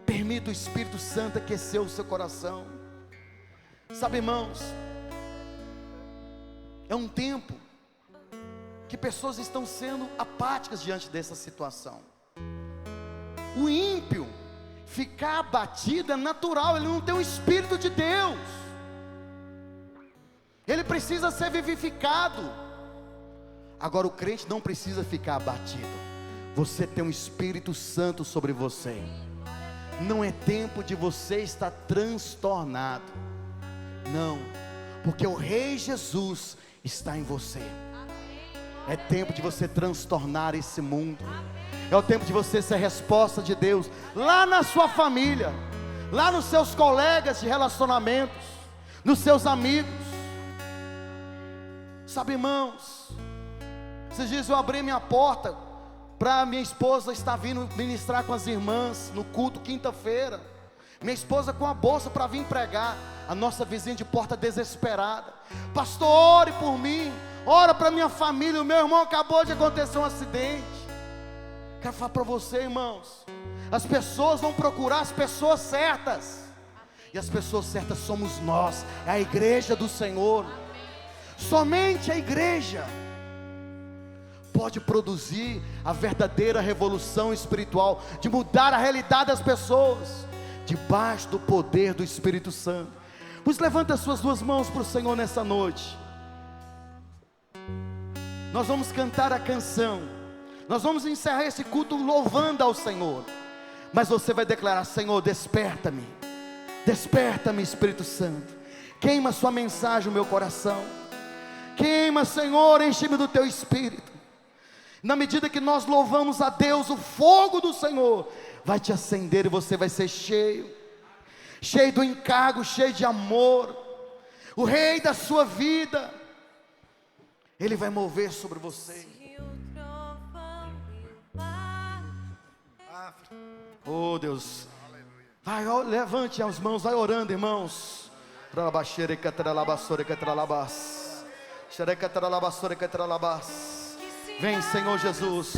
Permita o Espírito Santo aquecer o seu coração. Sabe, irmãos, é um tempo que pessoas estão sendo apáticas diante dessa situação. O ímpio ficar abatido é natural, ele não tem o Espírito de Deus, ele precisa ser vivificado. Agora o crente não precisa ficar abatido, você tem um Espírito Santo sobre você. Não é tempo de você estar transtornado. Não, porque o Rei Jesus está em você. É tempo de você transtornar esse mundo. É o tempo de você ser resposta de Deus lá na sua família, lá nos seus colegas de relacionamentos, nos seus amigos. Sabe, irmãos, esses dias eu abri minha porta para minha esposa estar vindo ministrar com as irmãs no culto quinta-feira. Minha esposa com a bolsa para vir pregar. A nossa vizinha de porta desesperada: pastor, ore por mim, ora para minha família, o meu irmão acabou de acontecer um acidente. Quero falar para você, irmãos, as pessoas vão procurar as pessoas certas, e as pessoas certas somos nós, é a igreja do Senhor. Somente a igreja pode produzir a verdadeira revolução espiritual, de mudar a realidade das pessoas, debaixo do poder do Espírito Santo. Pois levanta as suas duas mãos para o Senhor nessa noite. Nós vamos cantar a canção, nós vamos encerrar esse culto louvando ao Senhor, mas você vai declarar: Senhor, desperta-me, desperta-me, Espírito Santo. Queima sua mensagem no meu coração. Queima, Senhor, enche-me do teu Espírito. Na medida que nós louvamos a Deus, o fogo do Senhor vai te acender, e você vai ser cheio do encargo, cheio de amor. O Rei da sua vida, Ele vai mover sobre você. Oh Deus, vai, levante as mãos, vai orando, irmãos. Vem, Senhor Jesus.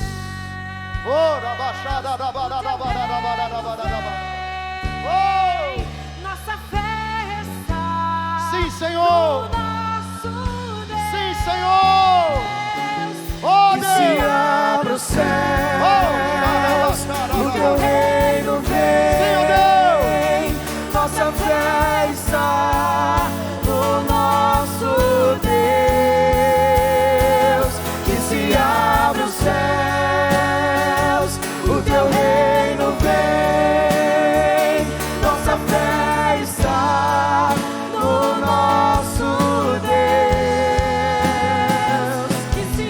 Nossa fé está. Sim, Senhor. No nosso Deus. Sim, Senhor. Oh, Que se Deus. abra os céus, o teu reino Sim, vem. Nossa fé está no nosso Deus. Que se abra os céus, o teu reino vem. Nossa fé está no nosso Deus. Que se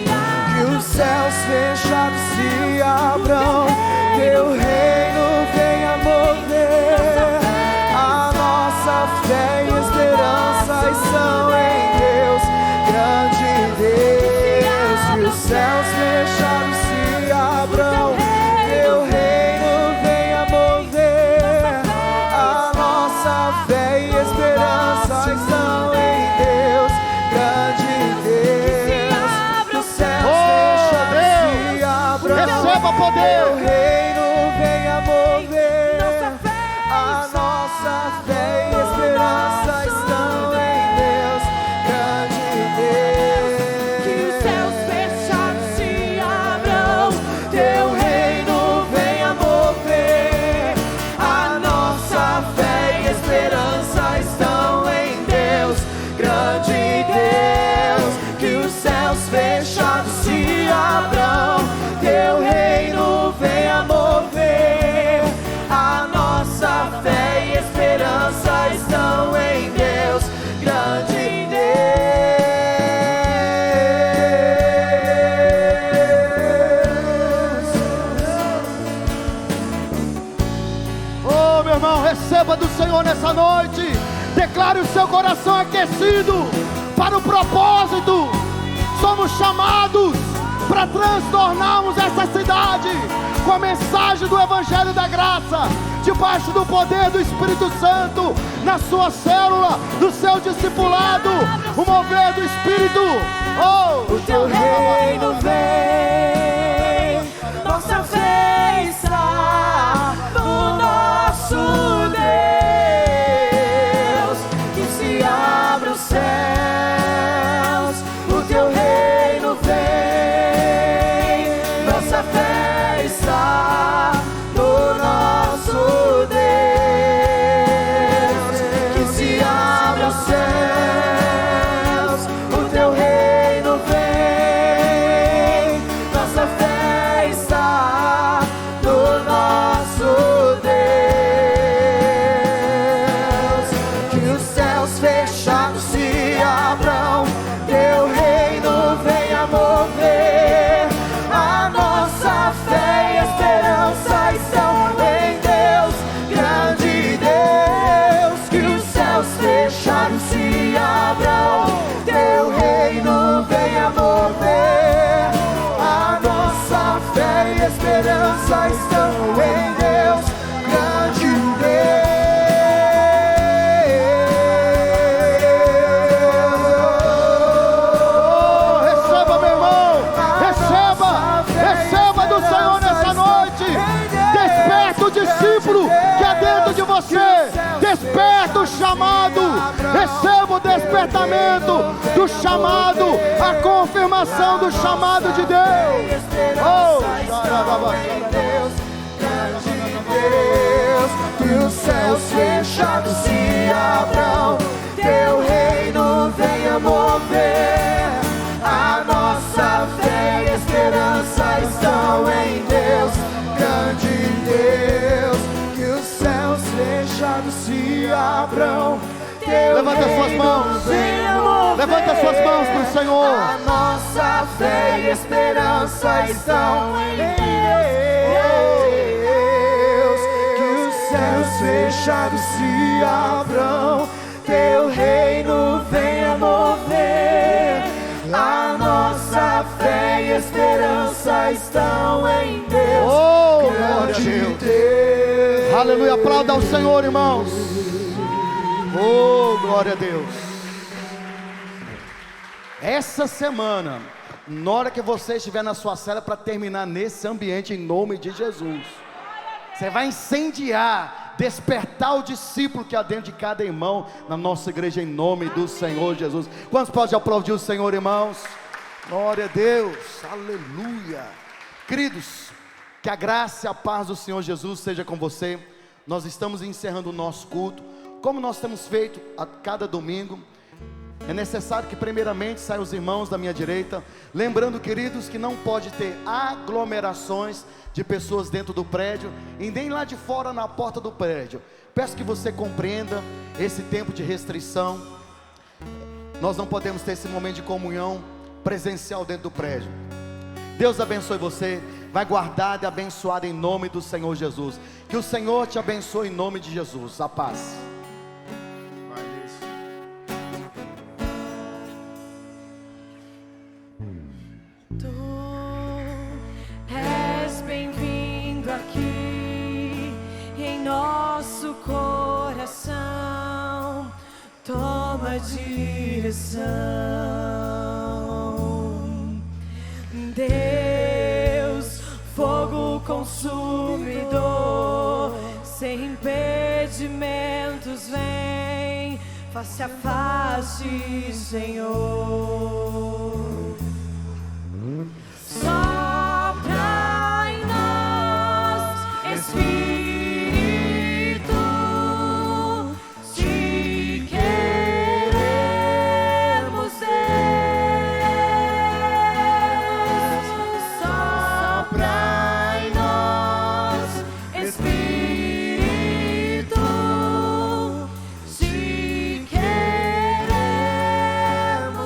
Que os céus fechados se abram, teu reino venha mover. A nossa fé e esperança estão em Deus, grande Deus. Que os céus fechados se abram, teu reino venha mover. A nossa fé e esperança estão em Deus, grande Deus. Que os céus fechados se abram, Receba poder. teu reino venha mover. A nossa fé e esperança estão em Deus, grande Deus. Que os céus fechados se abram, Teu reino venha mover. A nossa fé e esperança estão em Deus, grande Deus. Que os céus fechados se abram, teu reino venha mover. A nossa fé e esperança estão em Deus, grande Deus. Oh, meu irmão, receba do Senhor nessa noite. Declare o seu coração aquecido para o propósito. Somos chamados para transtornarmos essa cidade com a mensagem do Evangelho da Graça, debaixo do poder do Espírito Santo, na sua célula, no seu discipulado, o mover do Espírito. Oh, O teu reino vem, nossa fé está no nosso Deus. Que se abra os céus, o teu reino vem. Nossa fé está no nosso Deus. Que se abra os céus, o teu reino vem. Nossa fé está céus fechados se abram, teu reino venha mover. A nossa fé e esperança estão em Deus, grande Deus. Que os céus fechados se abram, teu reino venha mover. A nossa fé e esperança estão em Deus, grande Deus. Receba, meu irmão, receba do Senhor nessa noite. Desperta o discípulo que há dentro de você, desperta o chamado, receba o despertamento do chamado, a confirmação do chamado de Deus. Oh, Deus, que os céus fechados se abram, teu reino venha mover. A nossa fé e esperança estão em Deus, grande Deus. Que os céus fechados se abram, teu levanta as suas mãos, levanta as suas mãos para o Senhor. A nossa fé e esperança estão em Deus. Que os céus fechados se abram, teu reino venha mover. A nossa fé e esperança estão em Deus. Oh, glória a Deus. Aleluia, aplauda ao Senhor, irmãos. Oh, glória a Deus. Essa semana, na hora que você estiver na sua cela para terminar nesse ambiente, em nome de Jesus, você vai incendiar, despertar o discípulo que há dentro de cada irmão na nossa igreja, em nome do Senhor Jesus. Quantos podem aplaudir o Senhor, irmãos? Glória a Deus, aleluia. Queridos, que a graça e a paz do Senhor Jesus seja com você. Nós estamos encerrando o nosso culto, como nós temos feito a cada domingo. É necessário que primeiramente saiam os irmãos da minha direita, lembrando, queridos, que não pode ter aglomerações de pessoas dentro do prédio e nem lá de fora na porta do prédio. Peço que você compreenda esse tempo de restrição. Nós não podemos ter esse momento de comunhão presencial dentro do prédio. Deus abençoe você, vai guardado e abençoado em nome do Senhor Jesus. Que o Senhor te abençoe em nome de Jesus. A paz. Aqui em nosso coração, toma direção, Deus, fogo consumidor, sem impedimentos vem, face a face, Senhor. Espírito, te queremos, Deus, sopra em nós, Espírito, te queremos,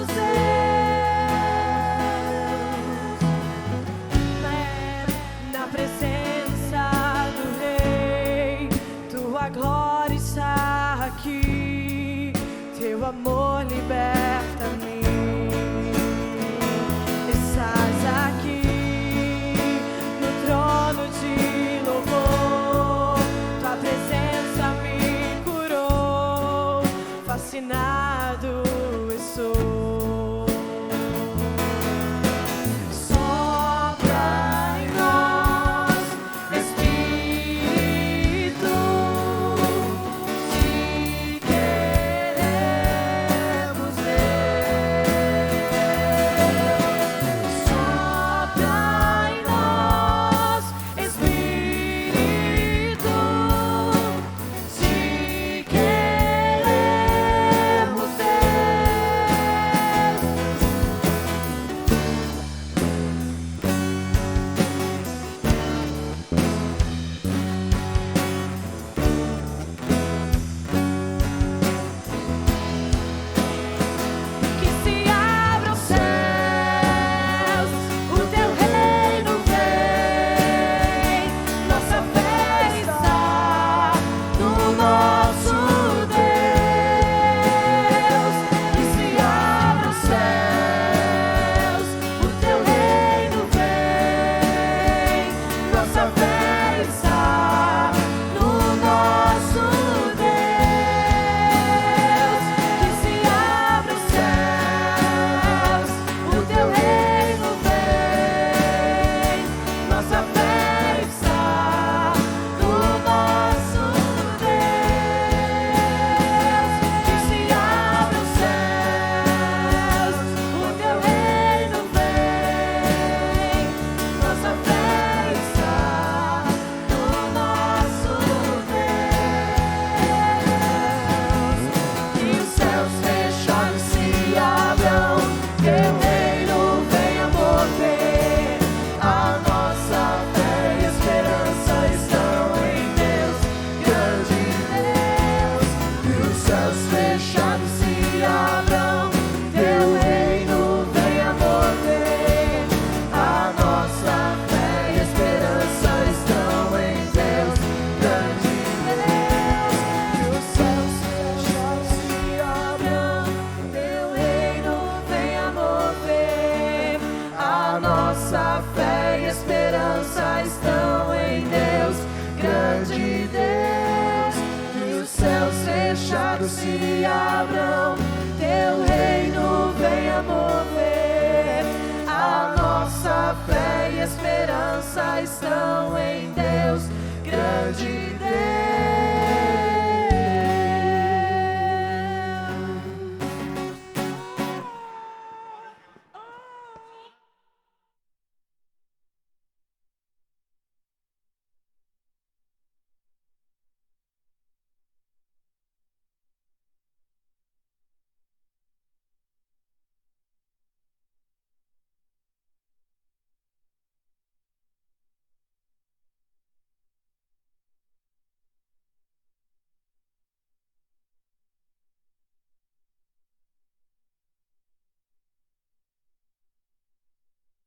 Deus, na presença glória está aqui, teu amor liberta-me. Estás aqui no trono de louvor, tua presença me curou, fascinado estou. céus se abram, teu reino venha mover. A nossa fé e esperança estão em Deus, grande Deus.